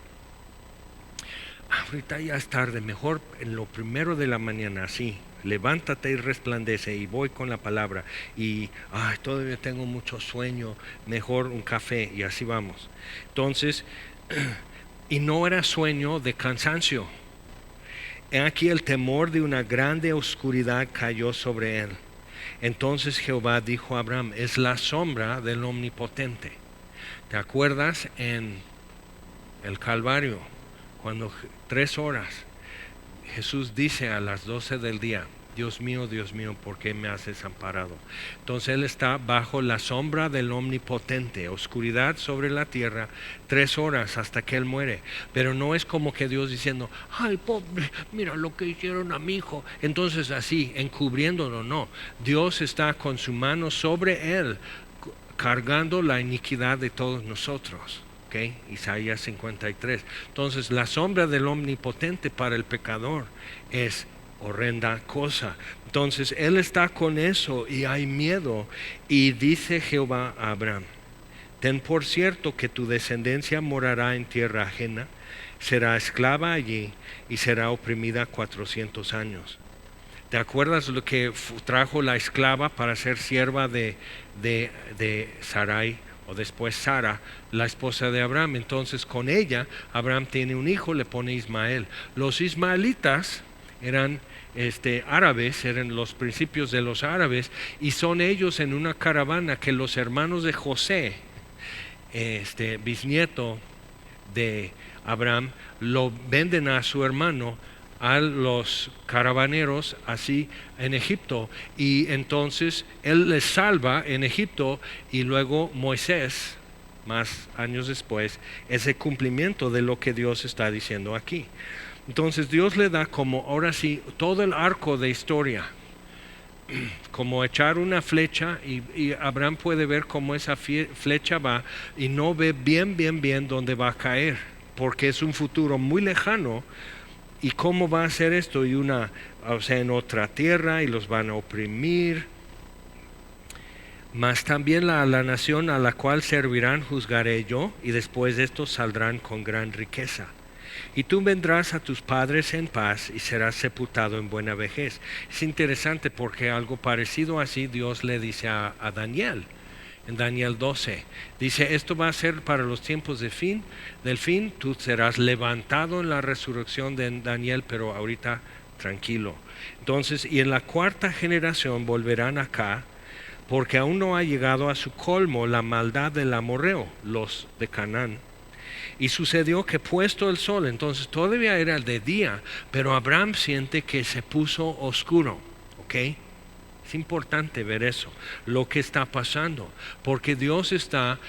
ahorita ya es tarde, mejor en lo primero de la mañana, así, levántate y resplandece, y voy con la palabra, y todavía tengo mucho sueño, mejor un café, y así vamos. Entonces, y no era sueño de cansancio. Aquí el temor de una grande oscuridad cayó sobre él. Entonces Jehová dijo a Abraham, es la sombra del Omnipotente. ¿Te acuerdas en el Calvario? Cuando 3 horas Jesús dice a las 12 del día, Dios mío, ¿por qué me has desamparado? Entonces Él está bajo la sombra del Omnipotente, oscuridad sobre la tierra, 3 horas hasta que Él muere. Pero no es como que Dios diciendo, ay pobre, mira lo que hicieron a mi hijo. Entonces así, encubriéndolo, no. Dios está con su mano sobre Él, cargando la iniquidad de todos nosotros. ¿Okay? Isaías 53. Entonces la sombra del Omnipotente para el pecador es horrenda cosa. Entonces él está con eso y hay miedo, y dice Jehová a Abraham, ten por cierto que tu descendencia morará en tierra ajena, será esclava allí y será oprimida 400 años. ¿Te acuerdas lo que trajo la esclava para ser sierva de Sarai, o después Sara, la esposa de Abraham? Entonces con ella Abraham tiene un hijo, le pone Ismael. Los ismaelitas eran árabes, eran los principios de los árabes, y son ellos en una caravana que los hermanos de José, bisnieto de Abraham, lo venden a su hermano, a los caravaneros así en Egipto, y entonces él les salva en Egipto, y luego Moisés, más años después, ese cumplimiento de lo que Dios está diciendo aquí. Entonces Dios le da como ahora sí todo el arco de historia, como echar una flecha, y Abraham puede ver cómo esa flecha va y no ve bien dónde va a caer, porque es un futuro muy lejano. ¿Y cómo va a hacer esto? Y en otra tierra, y los van a oprimir. Mas también a la nación a la cual servirán juzgaré yo, y después de esto saldrán con gran riqueza. Y tú vendrás a tus padres en paz y serás sepultado en buena vejez. Es interesante porque algo parecido así Dios le dice a Daniel. En Daniel 12 dice, esto va a ser para los tiempos del fin, tú serás levantado en la resurrección de Daniel, pero ahorita tranquilo. Entonces, y en la 4ª generación volverán acá, porque aún no ha llegado a su colmo la maldad del amorreo, los de Canaán. Y sucedió que puesto el sol, entonces todavía era de día, pero Abraham siente que se puso oscuro, ¿ok? Es importante ver eso, lo que está pasando, porque Dios está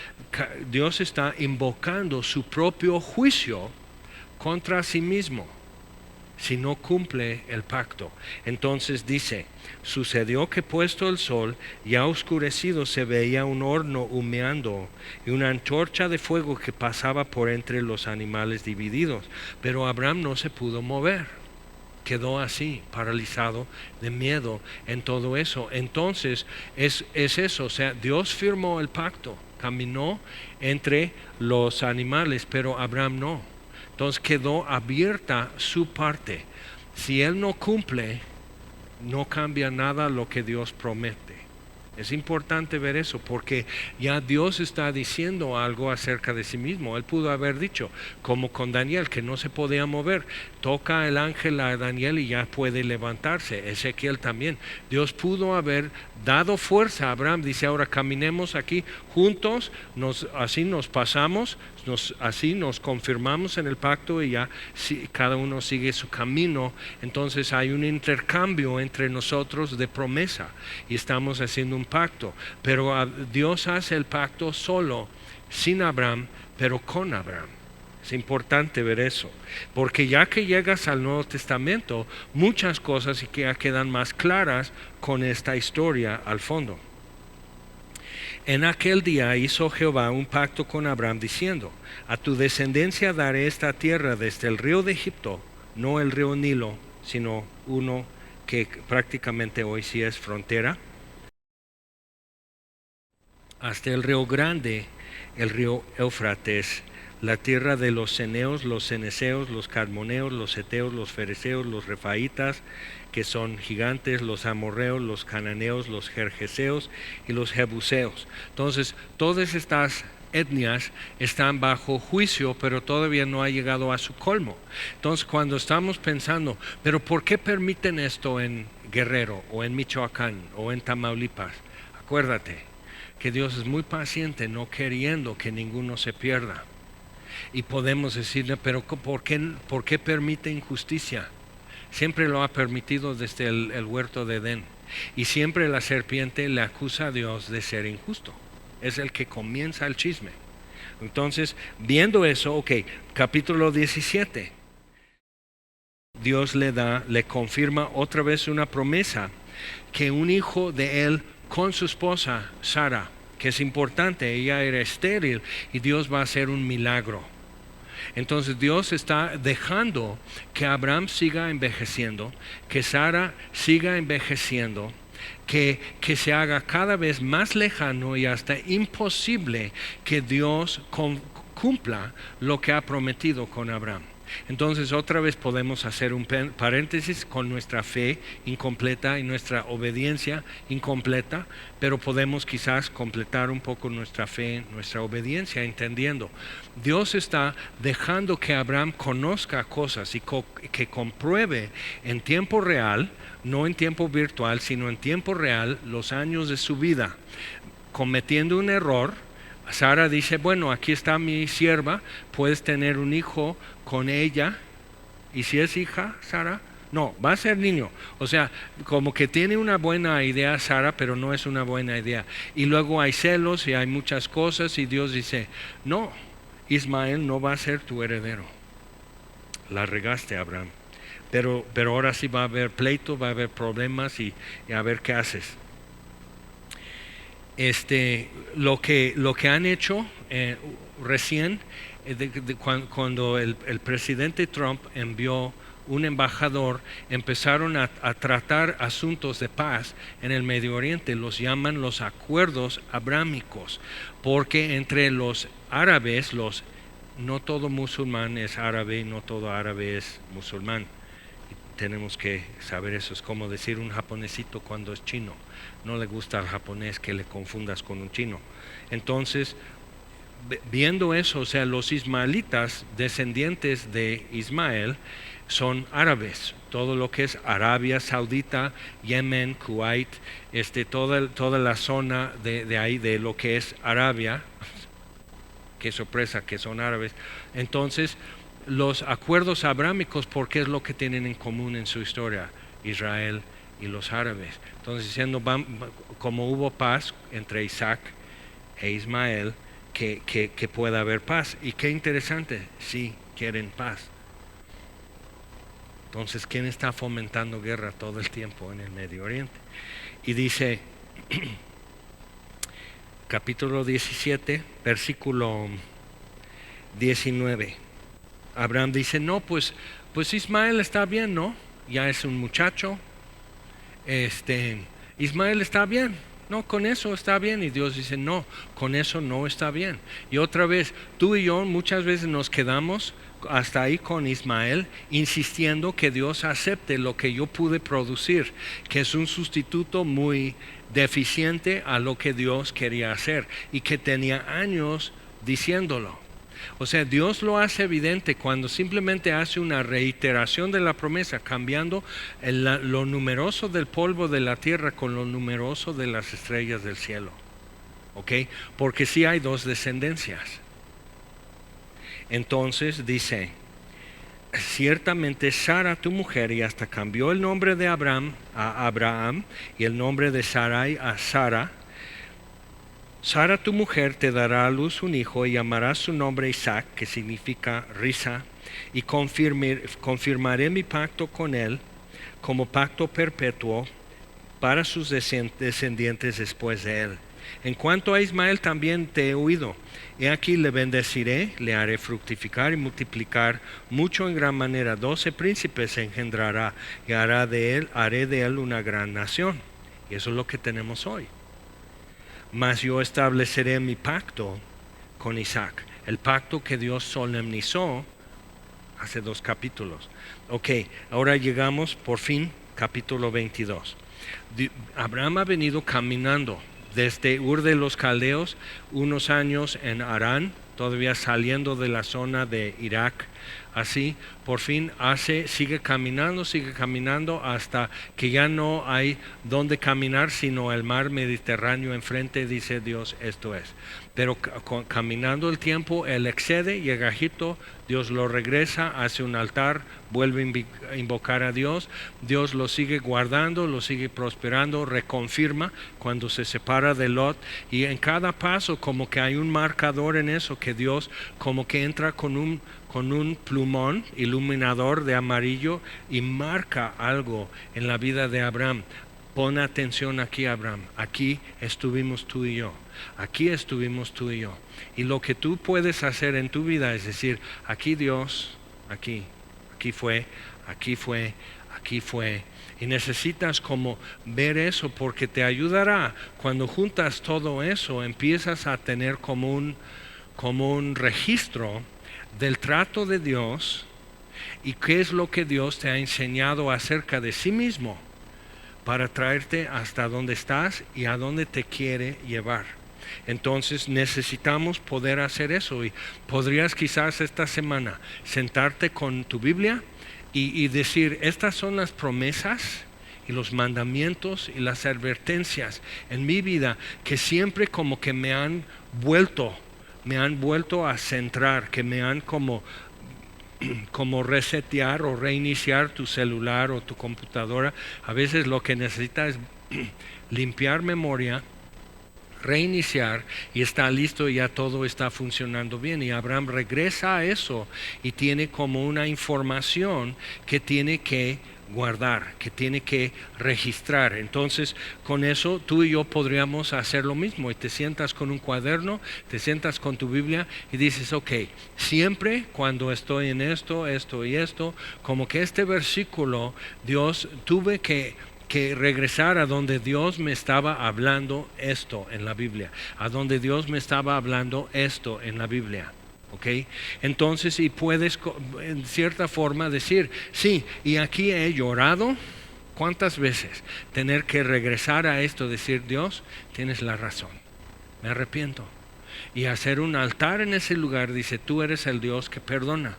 invocando su propio juicio contra sí mismo si no cumple el pacto. Entonces dice, sucedió que puesto el sol, ya oscurecido, se veía un horno humeando y una antorcha de fuego que pasaba por entre los animales divididos, pero Abraham no se pudo mover. Quedó así, paralizado de miedo en todo eso. Entonces es eso, o sea, Dios firmó el pacto, caminó entre los animales, pero Abraham no. Entonces quedó abierta su parte. Si él no cumple, no cambia nada lo que Dios promete. Es importante ver eso, porque ya Dios está diciendo algo acerca de sí mismo. Él pudo haber dicho, como con Daniel, que no se podía mover. Toca el ángel a Daniel y ya puede levantarse. Ezequiel también. Dios pudo haber dado fuerza a Abraham. Dice, ahora caminemos aquí juntos, así nos pasamos, así nos confirmamos en el pacto y ya cada uno sigue su camino. Entonces hay un intercambio entre nosotros de promesa y estamos haciendo un pacto. Pero Dios hace el pacto solo, sin Abraham, pero con Abraham. Es importante ver eso, porque ya que llegas al Nuevo Testamento, muchas cosas ya quedan más claras con esta historia al fondo. En aquel día hizo Jehová un pacto con Abraham diciendo: a tu descendencia daré esta tierra desde el río de Egipto, no el río Nilo, sino uno que prácticamente hoy sí es frontera, hasta el río grande, el río Éufrates, la tierra de los ceneos, los ceneseos, los cadmoneos, los heteos, los fereceos, los refaitas, que son gigantes, los amorreos, los cananeos, los gergeseos y los jebuseos. Entonces, todas estas etnias están bajo juicio, pero todavía no ha llegado a su colmo. Entonces, cuando estamos pensando, pero ¿por qué permiten esto en Guerrero o en Michoacán o en Tamaulipas? Acuérdate que Dios es muy paciente, no queriendo que ninguno se pierda. Y podemos decirle, pero ¿por qué permite injusticia? Siempre lo ha permitido desde el huerto de Edén. Y siempre la serpiente le acusa a Dios de ser injusto. Es el que comienza el chisme. Entonces, viendo eso, capítulo 17. Dios le confirma otra vez una promesa, que un hijo de él con su esposa Sara, que es importante, ella era estéril y Dios va a hacer un milagro. Entonces Dios está dejando que Abraham siga envejeciendo, que Sara siga envejeciendo, que se haga cada vez más lejano y hasta imposible que Dios cumpla lo que ha prometido con Abraham. Entonces otra vez podemos hacer un paréntesis con nuestra fe incompleta y nuestra obediencia incompleta, pero podemos quizás completar un poco nuestra fe, nuestra obediencia, entendiendo. Dios está dejando que Abraham conozca cosas y que compruebe en tiempo real, no en tiempo virtual, sino en tiempo real, los años de su vida. Cometiendo un error, Sara dice, bueno, aquí está mi sierva, puedes tener un hijo con ella. ¿Y si es hija, Sara? No, va a ser niño. O sea, como que tiene una buena idea Sara, pero no es una buena idea. Y luego hay celos y hay muchas cosas y Dios dice, no, Ismael no va a ser tu heredero. La regaste, Abraham. Pero ahora sí va a haber pleito, va a haber problemas y a ver qué haces. Lo que han hecho recién, cuando el presidente Trump envió un embajador, empezaron a tratar asuntos de paz en el Medio Oriente. Los llaman los acuerdos abrámicos, porque entre los árabes, no todo musulmán es árabe, no todo árabe es musulmán. Tenemos que saber eso. Es como decir un japonesito cuando es chino. No le gusta al japonés que le confundas con un chino. Entonces, viendo eso, o sea, los ismaelitas, descendientes de Ismael, son árabes. Todo lo que es Arabia Saudita, Yemen, Kuwait, toda la zona de ahí, de lo que es Arabia, qué sorpresa que son árabes. Entonces, los acuerdos abrámicos, porque es lo que tienen en común en su historia, Israel y los árabes. Entonces, diciendo, como hubo paz entre Isaac e Ismael, que pueda haber paz. Y qué interesante, sí, quieren paz. Entonces, ¿quién está fomentando guerra todo el tiempo en el Medio Oriente? Y dice, capítulo 17, versículo 19. Abraham dice, no, pues Ismael está bien, ¿no? Ya es un muchacho. Ismael está bien. No, con eso está bien. Y Dios dice, no, con eso no está bien. Y otra vez, tú y yo muchas veces nos quedamos hasta ahí con Ismael, insistiendo que Dios acepte lo que yo pude producir, que es un sustituto muy deficiente a lo que Dios quería hacer y que tenía años diciéndolo. O sea, Dios lo hace evidente cuando simplemente hace una reiteración de la promesa, cambiando lo numeroso del polvo de la tierra con lo numeroso de las estrellas del cielo. ¿Ok? Porque sí hay dos descendencias. Entonces dice, ciertamente Sara tu mujer, y hasta cambió el nombre de Abraham a Abraham y el nombre de Sarai a Sara. Sara tu mujer te dará a luz un hijo y llamarás su nombre Isaac, que significa risa, y confirmaré mi pacto con él como pacto perpetuo para sus descendientes después de él. En cuanto a Ismael también te he oído. He aquí le bendeciré, le haré fructificar y multiplicar mucho en gran manera. 12 príncipes engendrará y haré de él una gran nación. Y eso es lo que tenemos hoy. Mas yo estableceré mi pacto con Isaac, el pacto que Dios solemnizó hace 2 capítulos. Ok, ahora llegamos por fin, capítulo 22. Abraham ha venido caminando desde Ur de los Caldeos, unos años en Harán, todavía saliendo de la zona de Irak. Así, por fin sigue caminando hasta que ya no hay donde caminar, sino el mar Mediterráneo enfrente, dice Dios, esto es. Pero caminando el tiempo, él excede, llega a Egipto, Dios lo regresa, hace un altar, vuelve a invocar a Dios, Dios lo sigue guardando, lo sigue prosperando, reconfirma cuando se separa de Lot, y en cada paso como que hay un marcador en eso, que Dios como que entra con un plumón iluminador de amarillo y marca algo en la vida de Abraham. Pon atención aquí, Abraham, aquí estuvimos tú y yo. Aquí estuvimos tú y yo. Y lo que tú puedes hacer en tu vida es decir, aquí Dios, aquí fue. Y necesitas como ver eso, porque te ayudará. Cuando juntas todo eso, empiezas a tener como un registro del trato de Dios y qué es lo que Dios te ha enseñado acerca de sí mismo para traerte hasta donde estás y a donde te quiere llevar. Entonces necesitamos poder hacer eso, y podrías quizás esta semana sentarte con tu Biblia y decir, estas son las promesas y los mandamientos y las advertencias en mi vida que siempre como que me han vuelto a centrar, que me han como resetear o reiniciar tu celular o tu computadora. A veces lo que necesitas es limpiar memoria, reiniciar, y está listo, ya todo está funcionando bien. Y Abraham regresa a eso y tiene como una información que tiene que guardar, que tiene que registrar. Entonces con eso tú y yo podríamos hacer lo mismo, y te sientas con un cuaderno, te sientas con tu Biblia y dices, ok, siempre cuando estoy en esto y esto, como que este versículo, Dios, tuve que regresar a donde Dios me estaba hablando esto en la Biblia, a donde Dios me estaba hablando esto en la Biblia. ¿Okay? Entonces, y puedes en cierta forma decir, sí, y aquí he llorado. ¿Cuántas veces tener que regresar a esto, decir, Dios, tienes la razón, me arrepiento? Y hacer un altar en ese lugar, dice, tú eres el Dios que perdona,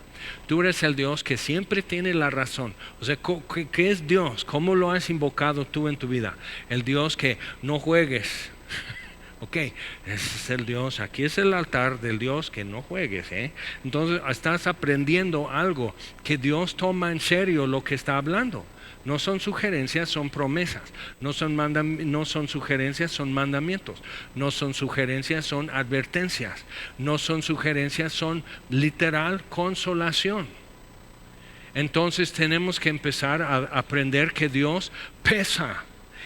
tú eres el Dios que siempre tiene la razón. O sea, ¿qué es Dios? ¿Cómo lo has invocado tú en tu vida? El Dios que no juegues. Ok, ese es el Dios, aquí es el altar del Dios que no juegues, Entonces estás aprendiendo algo, que Dios toma en serio lo que está hablando. No son sugerencias, son promesas. No son sugerencias, son mandamientos. No son sugerencias, son advertencias. No son sugerencias, son literal consolación. Entonces tenemos que empezar a aprender que Dios pesa.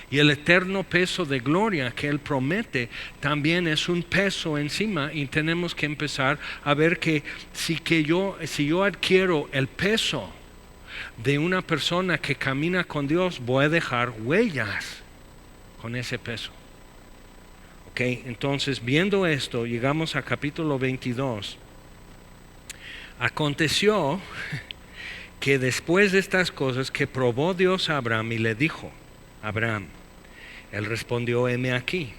Y el eterno peso de gloria que Él promete también es un peso encima, y tenemos que empezar a ver que si yo adquiero el peso de una persona que camina con Dios, voy a dejar huellas con ese peso. Ok, entonces viendo esto, llegamos a capítulo 22. Aconteció que después de estas cosas que probó Dios a Abraham y le dijo, Abraham, él respondió, heme aquí.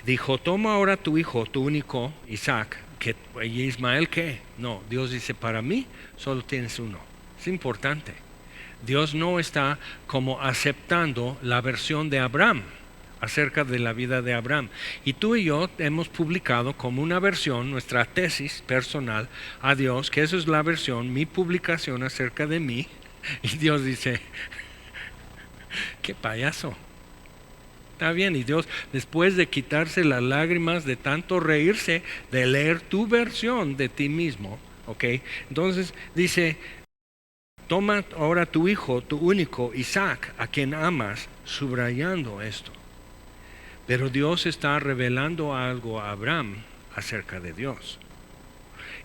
Dijo, toma ahora tu hijo, tu único, Isaac. ¿Y Ismael qué? No, Dios dice, para mí solo tienes uno. Es importante. Dios no está como aceptando la versión de Abraham. acerca de la vida de Abraham. Y tú y yo hemos publicado como una versión, nuestra tesis personal a Dios, que eso es la versión, mi publicación acerca de mí. Y Dios dice, qué payaso. Está bien, y Dios, después de quitarse las lágrimas de tanto reírse, de leer tu versión de ti mismo, ¿ok? Entonces dice, toma ahora tu hijo, tu único, Isaac, a quien amas, subrayando esto. Pero Dios está revelando algo a Abraham acerca de Dios.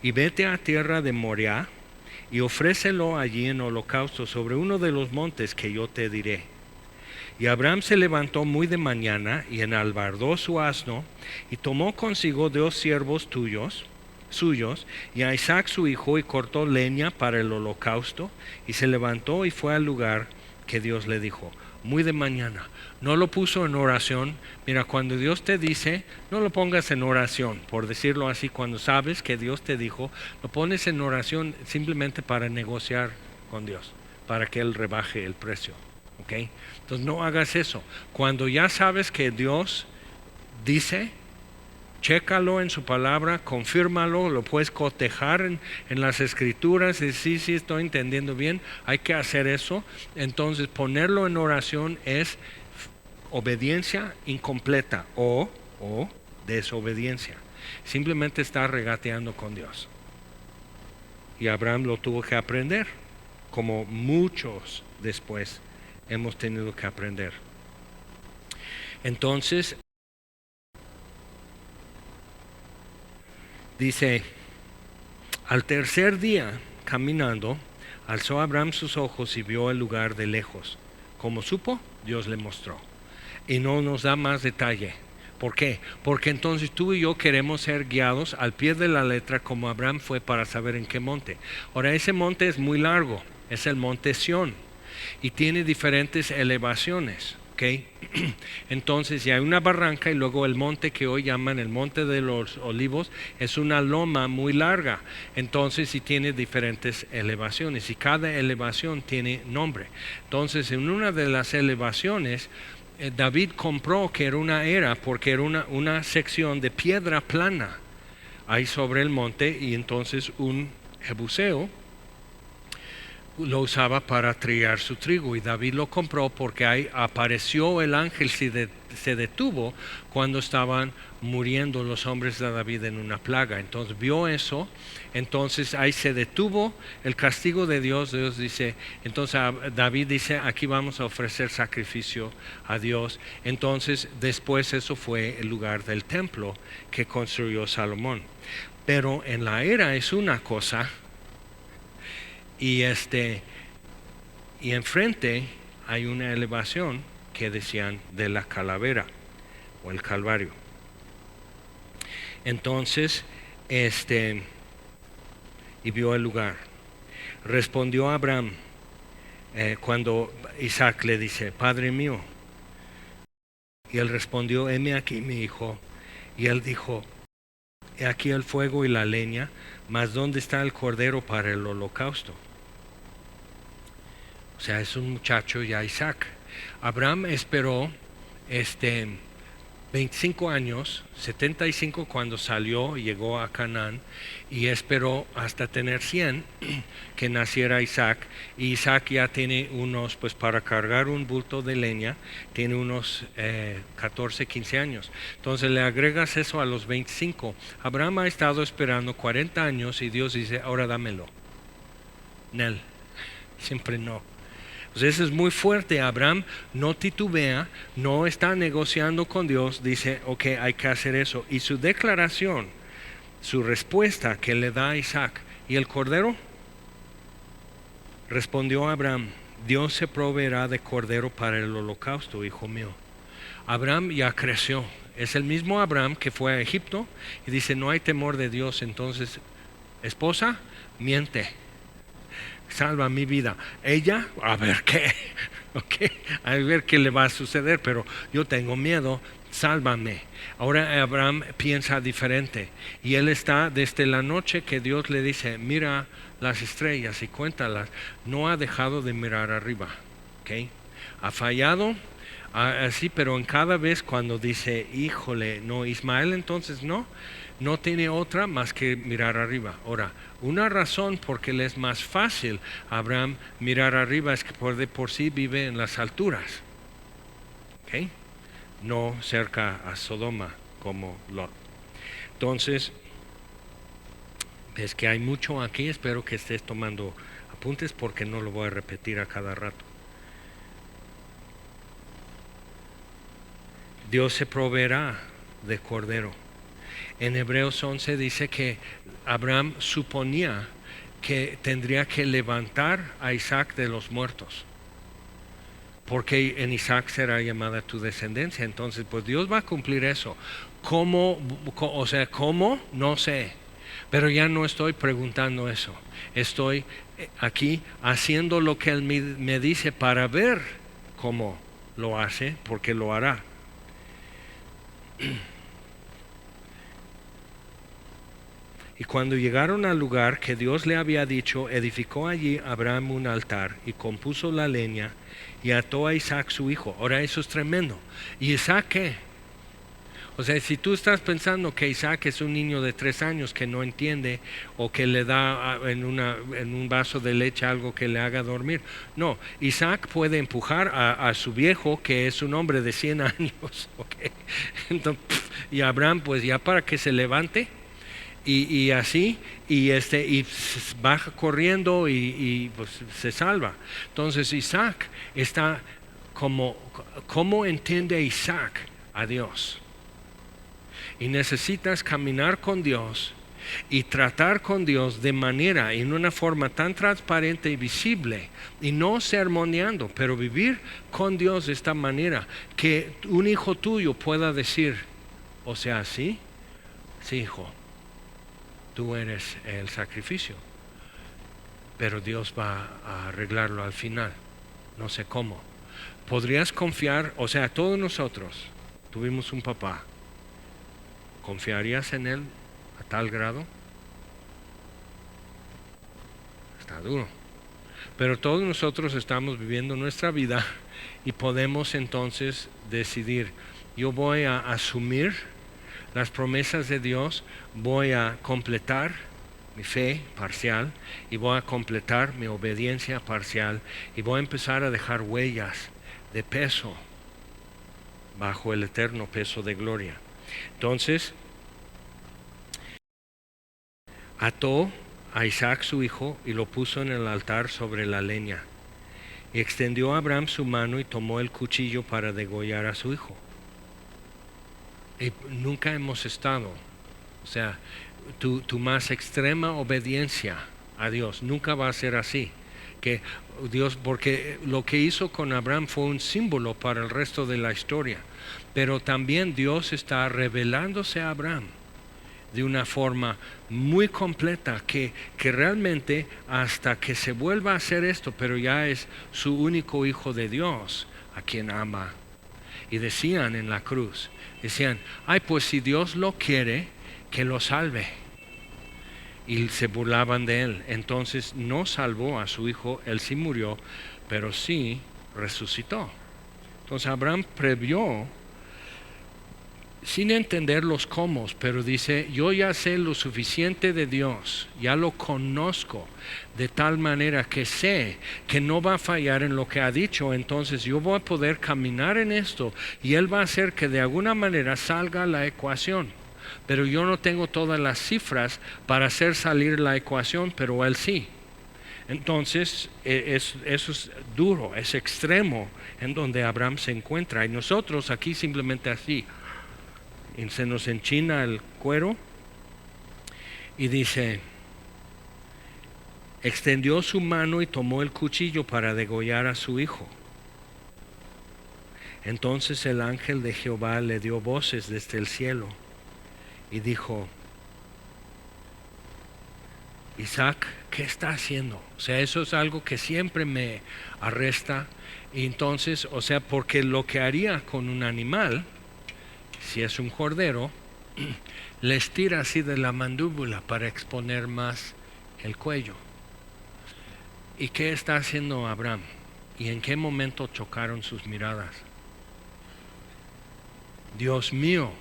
Y vete a tierra de Moriah y ofrécelo allí en holocausto sobre uno de los montes que yo te diré. Y Abraham se levantó muy de mañana y enalbardó su asno y tomó consigo 2 siervos suyos y a Isaac su hijo y cortó leña para el holocausto y se levantó y fue al lugar que Dios le dijo. Muy de mañana. No lo puso en oración. Mira, cuando Dios te dice, no lo pongas en oración, por decirlo así, cuando sabes que Dios te dijo, lo pones en oración simplemente para negociar con Dios, para que Él rebaje el precio. ¿Okay? Entonces no hagas eso. Cuando ya sabes que Dios dice, chécalo en su palabra, confírmalo, lo puedes cotejar en las escrituras y sí, estoy entendiendo bien, hay que hacer eso. Entonces ponerlo en oración es obediencia incompleta o desobediencia. Simplemente está regateando con Dios. Y Abraham lo tuvo que aprender, como muchos después hemos tenido que aprender. Entonces, dice, al tercer día, caminando, alzó Abraham sus ojos y vio el lugar de lejos. Como supo, Dios le mostró. Y no nos da más detalle. ¿Por qué? Porque entonces tú y yo queremos ser guiados al pie de la letra como Abraham fue para saber en qué monte. Ahora, ese monte es muy largo, es el monte Sión. Y tiene diferentes elevaciones. ¿Okay? Entonces ya hay una barranca y luego el monte que hoy llaman el Monte de los Olivos es una loma muy larga. Entonces sí tiene diferentes elevaciones y cada elevación tiene nombre. Entonces en una de las elevaciones David compró que era una era porque era una sección de piedra plana ahí sobre el monte y entonces un jebuseo lo usaba para trillar su trigo y David lo compró porque ahí apareció el ángel, se detuvo cuando estaban muriendo los hombres de David en una plaga. Entonces vio eso, entonces ahí se detuvo el castigo de Dios. Dios dice, entonces David dice, aquí vamos a ofrecer sacrificio a Dios. Entonces después eso fue el lugar del templo que construyó Salomón. Pero en la era es una cosa. Y enfrente hay una elevación que decían de la calavera o el Calvario. Entonces, y vio el lugar. Respondió Abraham cuando Isaac le dice, Padre mío. Y él respondió, heme aquí mi hijo. Y él dijo, he aquí el fuego y la leña, mas ¿dónde está el cordero para el holocausto? O sea, es un muchacho ya Isaac. Abraham esperó 25 años, 75 cuando salió y llegó a Canaán, y esperó hasta tener 100 que naciera Isaac. Y Isaac ya tiene unos, pues para cargar un bulto de leña, tiene unos 14, 15 años. Entonces le agregas eso a los 25. Abraham ha estado esperando 40 años y Dios dice, ahora dámelo. Nel, siempre no. Entonces eso es muy fuerte. Abraham no titubea, no está negociando con Dios, dice, ok, hay que hacer eso. Y su declaración, su respuesta que le da a Isaac, ¿y el cordero? Respondió Abraham, Dios se proveerá de cordero para el holocausto, hijo mío. Abraham ya creció, es el mismo Abraham que fue a Egipto y dice, no hay temor de Dios. Entonces, esposa, miente. Salva mi vida. Ella, a ver qué, okay, a ver qué le va a suceder, pero yo tengo miedo, sálvame. Ahora Abraham piensa diferente y él está desde la noche que Dios le dice, mira las estrellas y cuéntalas, no ha dejado de mirar arriba, okay. Ha fallado, así, pero en cada vez cuando dice, híjole, no, Ismael entonces no tiene otra más que mirar arriba. Ahora, una razón porque le es más fácil a Abraham mirar arriba es que por sí vive en las alturas, ¿ok? No cerca a Sodoma como Lot. Entonces, es que hay mucho aquí, espero que estés tomando apuntes porque no lo voy a repetir a cada rato. Dios se proveerá de cordero. En Hebreos 11 dice que Abraham suponía que tendría que levantar a Isaac de los muertos, porque en Isaac será llamada tu descendencia. Entonces, pues Dios va a cumplir eso. ¿Cómo? O sea, ¿cómo? No sé. Pero ya no estoy preguntando eso. Estoy aquí haciendo lo que Él me dice para ver cómo lo hace, porque lo hará. Y cuando llegaron al lugar que Dios le había dicho, edificó allí Abraham un altar y compuso la leña y ató a Isaac su hijo. Ahora eso es tremendo. ¿Y Isaac qué? O sea, si tú estás pensando que Isaac es un niño de 3 años que no entiende o que le da en un vaso de leche algo que le haga dormir. No, Isaac puede empujar a su viejo que es un hombre de 100 años. ¿Okay? Entonces, y Abraham pues ya para que se levante y así y baja corriendo y pues se salva. Entonces Isaac está ¿cómo entiende Isaac a Dios? Y necesitas caminar con Dios y tratar con Dios de manera, en una forma tan transparente y visible, y no sermoneando, pero vivir con Dios de esta manera, que un hijo tuyo pueda decir, o sea, sí, hijo, tú eres el sacrificio, pero Dios va a arreglarlo al final, no sé cómo. Podrías confiar, o sea, todos nosotros tuvimos un papá. ¿Confiarías en él a tal grado? Está duro. Pero todos nosotros estamos viviendo nuestra vida y podemos entonces decidir, yo voy a asumir las promesas de Dios, voy a completar mi fe parcial y voy a completar mi obediencia parcial y voy a empezar a dejar huellas de peso bajo el eterno peso de gloria. Entonces, ató a Isaac su hijo y lo puso en el altar sobre la leña. Y extendió a Abraham su mano y tomó el cuchillo para degollar a su hijo. Y nunca hemos estado, o sea, tu más extrema obediencia a Dios nunca va a ser así. Que Dios, porque lo que hizo con Abraham fue un símbolo para el resto de la historia. Pero también Dios está revelándose a Abraham de una forma muy completa que realmente hasta que se vuelva a hacer esto, pero ya es su único hijo de Dios a quien ama. Y decían en la cruz, ay, pues si Dios lo quiere, que lo salve. Y se burlaban de él. Entonces no salvó a su hijo, él sí murió, pero sí resucitó. Entonces Abraham previó sin entender los cómo, pero dice, yo ya sé lo suficiente de Dios, ya lo conozco de tal manera que sé que no va a fallar en lo que ha dicho, entonces yo voy a poder caminar en esto y Él va a hacer que de alguna manera salga la ecuación, pero yo no tengo todas las cifras para hacer salir la ecuación, pero Él sí. Entonces eso es duro, es extremo en donde Abraham se encuentra y nosotros aquí simplemente así. Y se nos enchina el cuero y dice, extendió su mano y tomó el cuchillo para degollar a su hijo. Entonces el ángel de Jehová le dio voces desde el cielo y dijo, Isaac, ¿qué está haciendo? O sea, eso es algo que siempre me arresta. Y entonces, o sea, porque lo que haría con un animal, si es un cordero, le estira así de la mandíbula para exponer más el cuello. ¿Y qué está haciendo Abraham? ¿Y en qué momento chocaron sus miradas? Dios mío,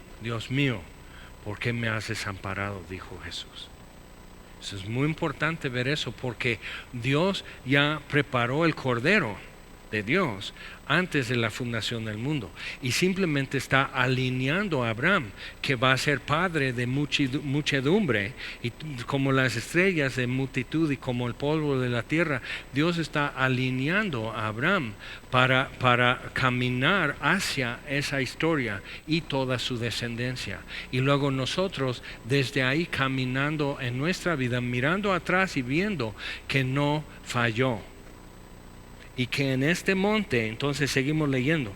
¿por qué me has desamparado?, dijo Jesús. Eso es muy importante ver eso, porque Dios ya preparó el Cordero de Dios antes de la fundación del mundo, y simplemente está alineando a Abraham, que va a ser padre de muchedumbre, y como las estrellas de multitud y como el polvo de la tierra. Dios está alineando a Abraham para caminar hacia esa historia y toda su descendencia, y luego nosotros desde ahí caminando en nuestra vida, mirando atrás y viendo que no falló. Y que en este monte, entonces seguimos leyendo.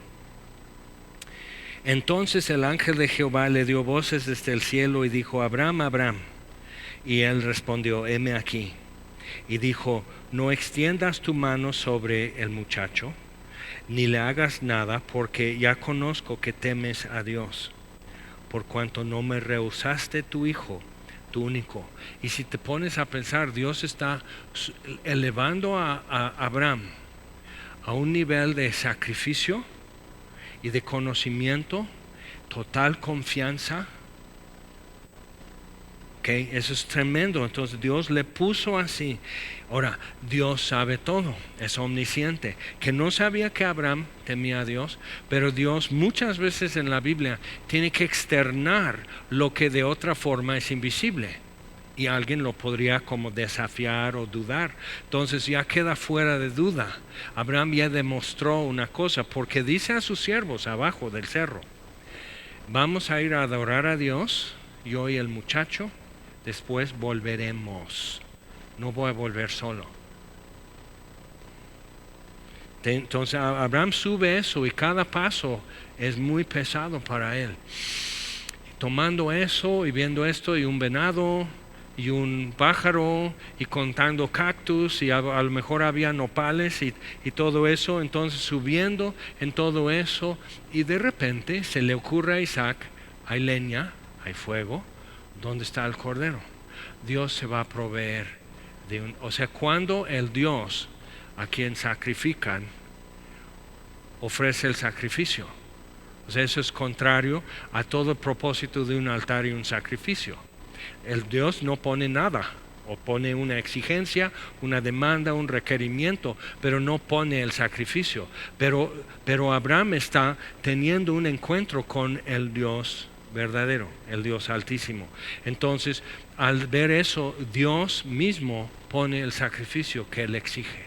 Entonces el ángel de Jehová le dio voces desde el cielo y dijo: Abraham, Abraham. Y él respondió: heme aquí. Y dijo: no extiendas tu mano sobre el muchacho, ni le hagas nada, porque ya conozco que temes a Dios, por cuanto no me rehusaste tu hijo, tu único. Y si te pones a pensar, Dios está elevando a Abraham a un nivel de sacrificio y de conocimiento, total confianza. Okay, eso es tremendo. Entonces Dios le puso así. Ahora, Dios sabe todo, es omnisciente. Que no sabía que Abraham temía a Dios, pero Dios muchas veces en la Biblia tiene que externar lo que de otra forma es invisible, y alguien lo podría como desafiar o dudar. Entonces ya queda fuera de duda. Abraham ya demostró una cosa, porque dice a sus siervos abajo del cerro: vamos a ir a adorar a Dios, yo y el muchacho, después volveremos. No voy a volver solo. Entonces Abraham sube eso, y cada paso es muy pesado para él. Tomando eso y viendo esto, y un venado y un pájaro, y contando cactus, y a lo mejor había nopales y todo eso. Entonces subiendo en todo eso, y de repente se le ocurre a Isaac: hay leña, hay fuego, ¿dónde está el cordero? Dios se va a proveer de o sea, cuando el Dios a quien sacrifican ofrece el sacrificio, o sea, eso es contrario a todo el propósito de un altar y un sacrificio. El Dios no pone nada, o pone una exigencia, una demanda, un requerimiento, pero no pone el sacrificio. Pero Abraham está teniendo un encuentro con el Dios verdadero, el Dios altísimo. Entonces, al ver eso, Dios mismo pone el sacrificio que él exige.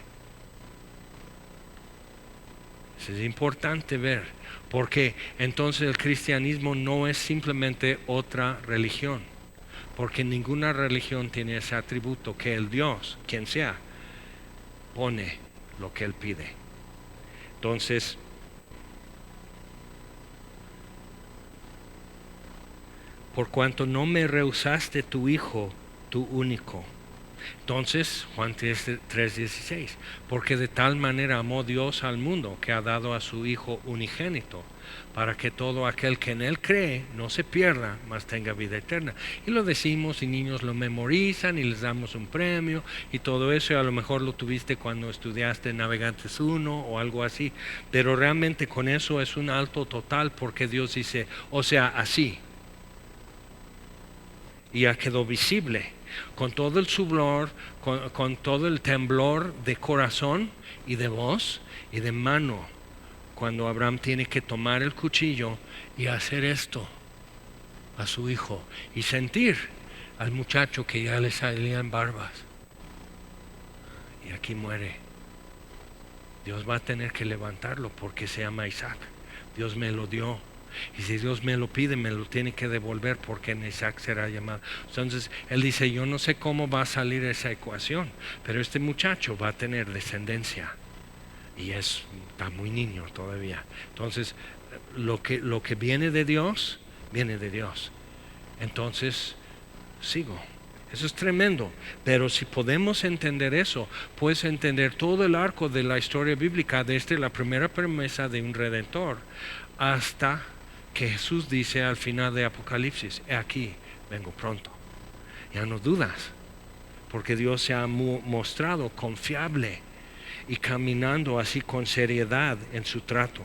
Eso es importante ver, porque entonces el cristianismo no es simplemente otra religión, porque ninguna religión tiene ese atributo, que el Dios, quien sea, pone lo que él pide. Entonces, por cuanto no me rehusaste tu hijo, tu único. Entonces, Juan 3:16, porque de tal manera amó Dios al mundo, que ha dado a su Hijo unigénito, para que todo aquel que en él cree no se pierda, mas tenga vida eterna. Y lo decimos, y niños lo memorizan, y les damos un premio y todo eso, y a lo mejor lo tuviste cuando estudiaste Navegantes 1 o algo así, pero realmente con eso es un alto total, porque Dios dice, o sea, así. Y ya quedó visible, con todo el sudor, con todo el temblor de corazón y de voz y de mano, cuando Abraham tiene que tomar el cuchillo y hacer esto a su hijo, y sentir al muchacho que ya le salían barbas, y aquí muere. Dios va a tener que levantarlo, porque se llama Isaac. Dios me lo dio, y si Dios me lo pide, me lo tiene que devolver, porque en Isaac será llamado. Entonces él dice, yo no sé cómo va a salir esa ecuación, pero este muchacho va a tener descendencia, y está muy niño todavía. Entonces lo que viene de Dios, viene de Dios. Entonces sigo. Eso es tremendo, pero si podemos entender eso, puedes entender todo el arco de la historia bíblica, desde la primera promesa de un Redentor hasta que Jesús dice al final de Apocalipsis, he aquí, vengo pronto. Ya no dudas, porque Dios se ha mostrado confiable y caminando así con seriedad en su trato.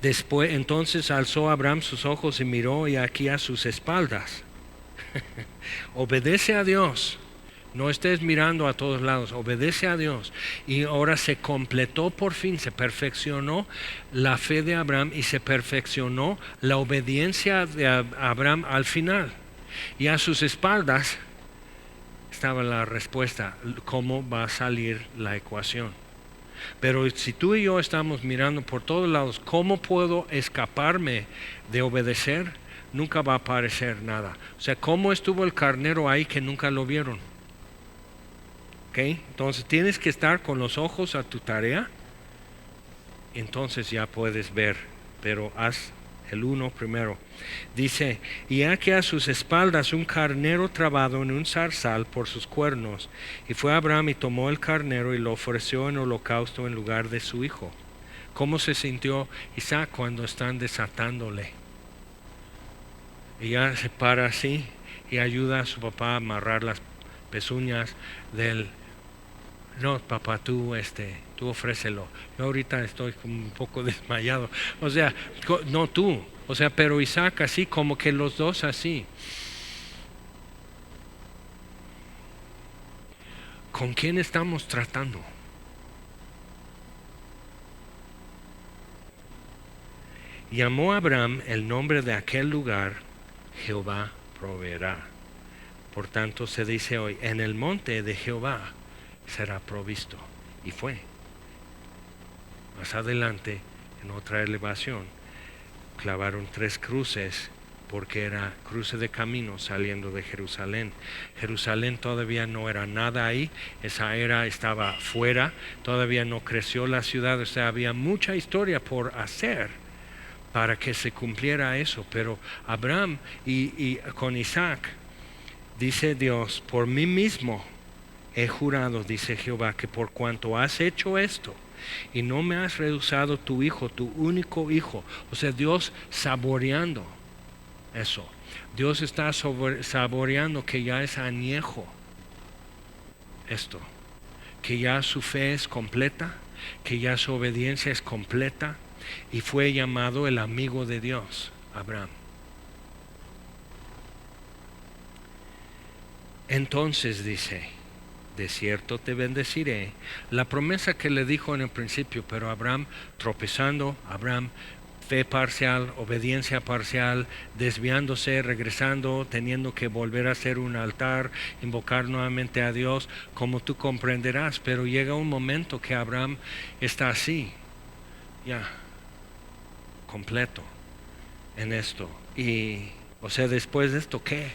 Después, entonces alzó Abraham sus ojos y miró, y aquí a sus espaldas. Obedece a Dios. No estés mirando a todos lados, obedece a Dios. Y ahora se completó por fin, se perfeccionó la fe de Abraham y se perfeccionó la obediencia de Abraham al final. Y a sus espaldas estaba la respuesta, cómo va a salir la ecuación. Pero si tú y yo estamos mirando por todos lados, ¿cómo puedo escaparme de obedecer? Nunca va a aparecer nada. O sea, ¿cómo estuvo el carnero ahí que nunca lo vieron? ¿Okay? Entonces tienes que estar con los ojos a tu tarea. Entonces ya puedes ver, pero haz el 1 primero. Dice, y aquí a sus espaldas un carnero trabado en un zarzal por sus cuernos. Y fue Abraham y tomó el carnero y lo ofreció en holocausto en lugar de su hijo. ¿Cómo se sintió Isaac cuando están desatándole? Y ya se para así y ayuda a su papá a amarrar las pezuñas del... No, papá, tú ofrécelo. Yo ahorita estoy como un poco desmayado. O sea, no tú. O sea, pero Isaac así, como que los dos así. ¿Con quién estamos tratando? Llamó a Abraham el nombre de aquel lugar, Jehová proveerá. Por tanto se dice hoy, en el monte de Jehová será provisto. Y fue. Más adelante, en otra elevación, clavaron 3 cruces porque era cruce de camino saliendo de Jerusalén. Jerusalén todavía no era nada ahí, esa era estaba fuera, todavía no creció la ciudad, o sea, había mucha historia por hacer para que se cumpliera eso. Pero Abraham y con Isaac, dice Dios, por mí mismo he jurado, dice Jehová, que por cuanto has hecho esto y no me has rehusado tu hijo, tu único hijo, o sea, Dios saboreando eso. Dios está saboreando que ya es añejo esto, que ya su fe es completa, que ya su obediencia es completa, y fue llamado el amigo de Dios, Abraham. Entonces dice, de cierto te bendeciré. La promesa que le dijo en el principio, pero Abraham tropezando, Abraham fe parcial, obediencia parcial, desviándose, regresando, teniendo que volver a hacer un altar, invocar nuevamente a Dios, como tú comprenderás. Pero llega un momento que Abraham está así, ya, completo en esto. Y, o sea, después de esto, ¿qué?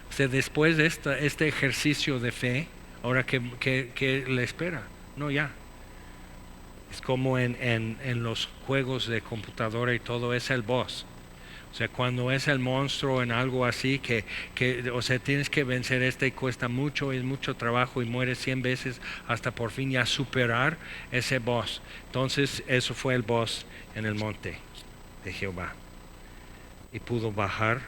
O sea, después de este ejercicio de fe, ahora ¿qué le espera? No, ya. Es como en los juegos de computadora y todo, es el boss. O sea, cuando es el monstruo en algo así, o sea, tienes que vencer y cuesta mucho, es mucho trabajo y mueres 100 veces hasta por fin ya superar ese boss. Entonces, eso fue el boss en el monte de Jehová. Y pudo bajar.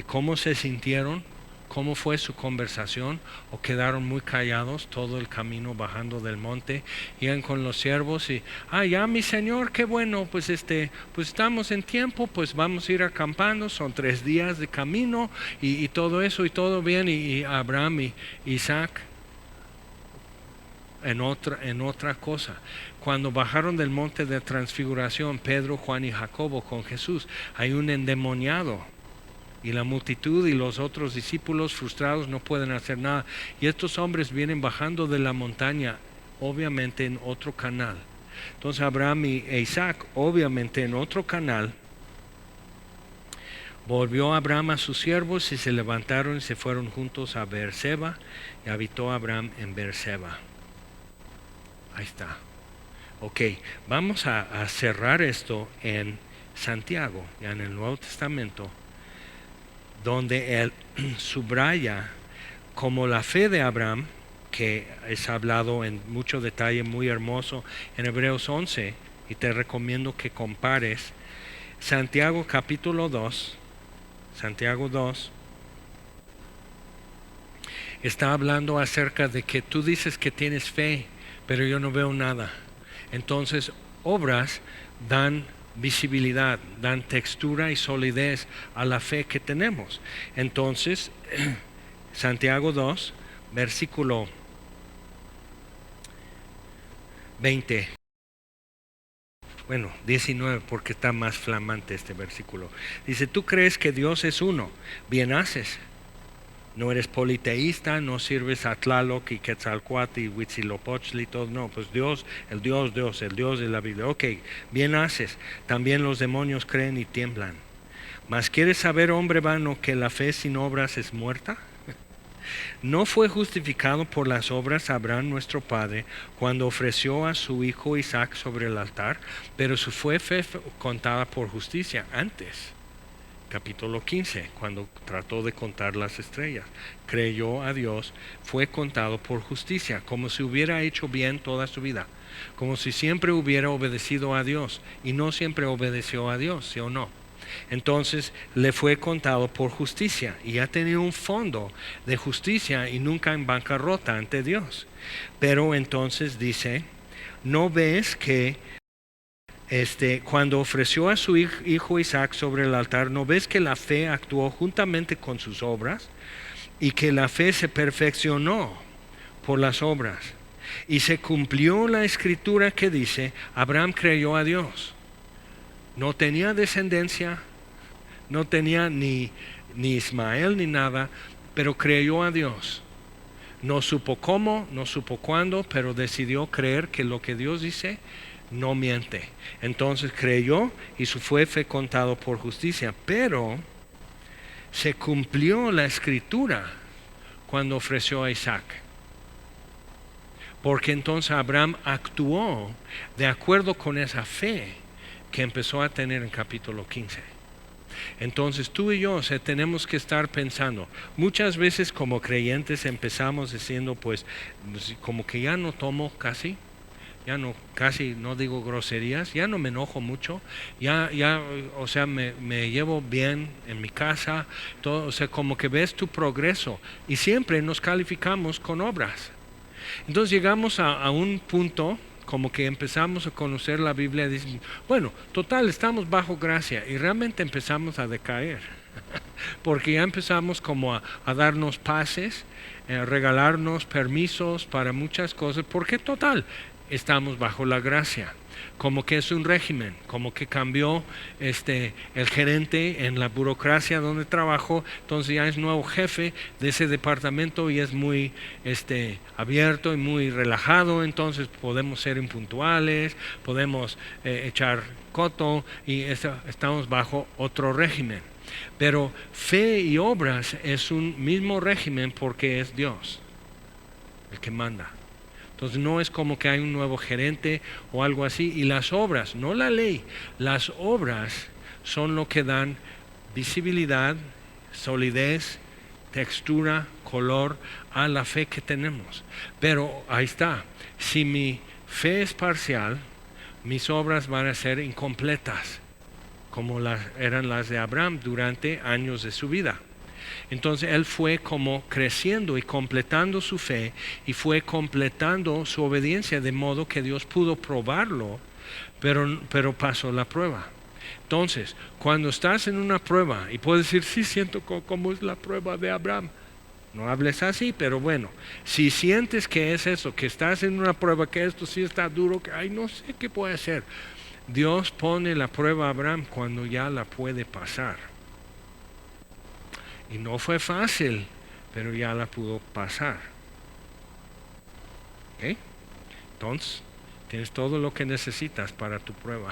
¿Cómo se sintieron? ¿Cómo fue su conversación? ¿O quedaron muy callados todo el camino bajando del monte? Iban con los siervos y, ya mi señor, qué bueno, pues estamos en tiempo, pues vamos a ir acampando, son 3 días de camino y todo eso y todo bien. Y Abraham y Isaac en otra cosa. Cuando bajaron del monte de transfiguración, Pedro, Juan y Jacobo con Jesús, hay un endemoniado. Y la multitud y los otros discípulos frustrados no pueden hacer nada. Y estos hombres vienen bajando de la montaña, obviamente en otro canal. Entonces Abraham e Isaac, obviamente en otro canal, volvió Abraham a sus siervos y se levantaron y se fueron juntos a Beerseba, y habitó Abraham en Beerseba. Ahí está. Ok, vamos a cerrar esto en Santiago, ya en el Nuevo Testamento, donde él subraya como la fe de Abraham, que es hablado en mucho detalle, muy hermoso, en Hebreos 11, y te recomiendo que compares Santiago capítulo 2, Santiago 2, está hablando acerca de que tú dices que tienes fe, pero yo no veo nada. Entonces, obras dan visibilidad, dan textura y solidez a la fe que tenemos. Entonces, Santiago 2, versículo 20. Bueno, 19, porque está más flamante este versículo. Dice, tú crees que Dios es uno, bien haces. No eres politeísta, no sirves a Tlaloc y Quetzalcóatl y Huitzilopochtli y todo. No, pues Dios, el Dios de la Biblia. Ok, bien haces. También los demonios creen y tiemblan. ¿Mas quieres saber, hombre vano, que la fe sin obras es muerta? ¿No fue justificado por las obras Abraham nuestro padre cuando ofreció a su hijo Isaac sobre el altar? Pero su fe contada por justicia antes. Capítulo 15, cuando trató de contar las estrellas. Creyó a Dios, fue contado por justicia, como si hubiera hecho bien toda su vida, como si siempre hubiera obedecido a Dios, y no siempre obedeció a Dios, ¿sí o no? Entonces le fue contado por justicia y ha tenido un fondo de justicia y nunca en bancarrota ante Dios. Pero entonces dice, ¿no ves que cuando ofreció a su hijo Isaac sobre el altar, ¿no ves que la fe actuó juntamente con sus obras y que la fe se perfeccionó por las obras? Y se cumplió la escritura que dice, Abraham creyó a Dios. No tenía descendencia, no tenía ni Ismael ni nada, pero creyó a Dios. No supo cómo, no supo cuándo, pero decidió creer que lo que Dios dice no miente. Entonces creyó y su fe fue contado por justicia. Pero se cumplió la escritura cuando ofreció a Isaac. Porque entonces Abraham actuó de acuerdo con esa fe que empezó a tener en capítulo 15. Entonces tú y yo tenemos que estar pensando. Muchas veces como creyentes empezamos diciendo, pues como que ya no tomo casi no digo groserías, ya no me enojo mucho, o sea, me llevo bien en mi casa, todo, o sea, como que ves tu progreso y siempre nos calificamos con obras. Entonces llegamos a un punto como que empezamos a conocer la Biblia y dicen, bueno, total, estamos bajo gracia y realmente empezamos a decaer, porque ya empezamos como a darnos pases, regalarnos permisos para muchas cosas, porque total, estamos bajo la gracia, como que es un régimen, como que cambió el gerente en la burocracia donde trabajo, entonces ya es nuevo jefe de ese departamento y es muy abierto y muy relajado, entonces podemos ser impuntuales, podemos echar coto y estamos bajo otro régimen. Pero fe y obras es un mismo régimen porque es Dios el que manda. Entonces no es como que hay un nuevo gerente o algo así. Y las obras, no la ley, las obras son lo que dan visibilidad, solidez, textura, color a la fe que tenemos. Pero ahí está, si mi fe es parcial, mis obras van a ser incompletas, como eran las de Abraham durante años de su vida. Entonces él fue como creciendo y completando su fe y fue completando su obediencia de modo que Dios pudo probarlo, pero pasó la prueba. Entonces, cuando estás en una prueba y puedes decir, sí, siento como es la prueba de Abraham. No hables así, pero bueno, si sientes que es eso, que estás en una prueba, que esto sí está duro, que ay, no sé qué puede hacer. Dios pone la prueba a Abraham cuando ya la puede pasar. Y no fue fácil, pero ya la pudo pasar. ¿Ok? Entonces, tienes todo lo que necesitas para tu prueba.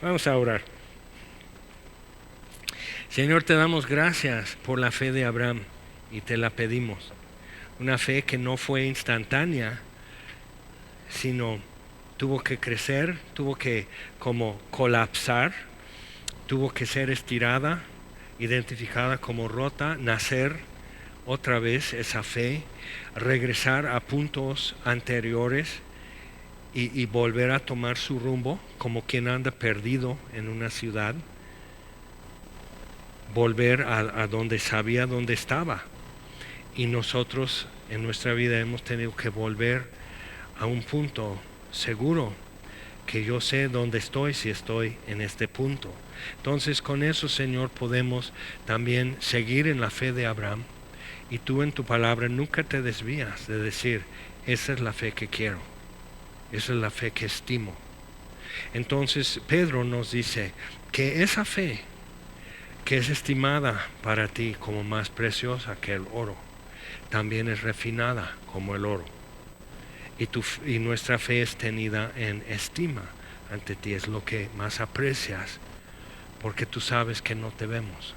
Vamos a orar. Señor, te damos gracias por la fe de Abraham y te la pedimos. Una fe que no fue instantánea, sino tuvo que crecer, tuvo que como colapsar, tuvo que ser estirada, identificada como rota, nacer otra vez esa fe, regresar a puntos anteriores y volver a tomar su rumbo como quien anda perdido en una ciudad, volver a donde sabía dónde estaba. Y nosotros en nuestra vida hemos tenido que volver a un punto seguro que yo sé dónde estoy si estoy en este punto. Entonces con eso, Señor, podemos también seguir en la fe de Abraham, y tú en tu palabra nunca te desvías de decir, esa es la fe que quiero, esa es la fe que estimo. Entonces Pedro nos dice que esa fe que es estimada para ti como más preciosa que el oro, también es refinada como el oro. Y nuestra fe es tenida en estima ante ti, es lo que más aprecias, porque tú sabes que no te vemos.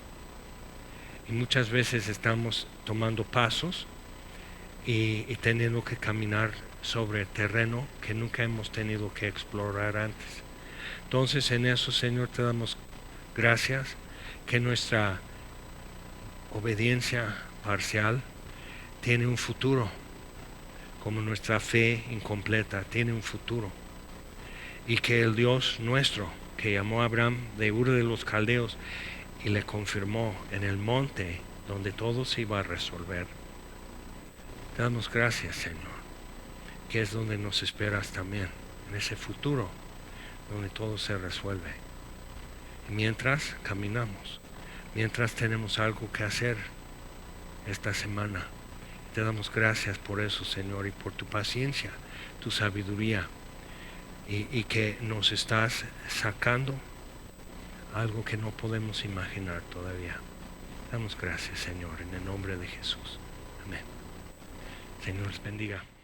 Y muchas veces estamos tomando pasos y teniendo que caminar sobre terreno que nunca hemos tenido que explorar antes. Entonces en eso, Señor, te damos gracias que nuestra obediencia parcial tiene un futuro, como nuestra fe incompleta tiene un futuro, y que el Dios nuestro, que llamó a Abraham de Ur de los Caldeos y le confirmó en el monte donde todo se iba a resolver, te damos gracias, Señor, que es donde nos esperas también, en ese futuro donde todo se resuelve. Y mientras caminamos, mientras tenemos algo que hacer esta semana, te damos gracias por eso, Señor, y por tu paciencia, tu sabiduría, y que nos estás sacando algo que no podemos imaginar todavía. Damos gracias, Señor, en el nombre de Jesús. Amén. Señor les bendiga.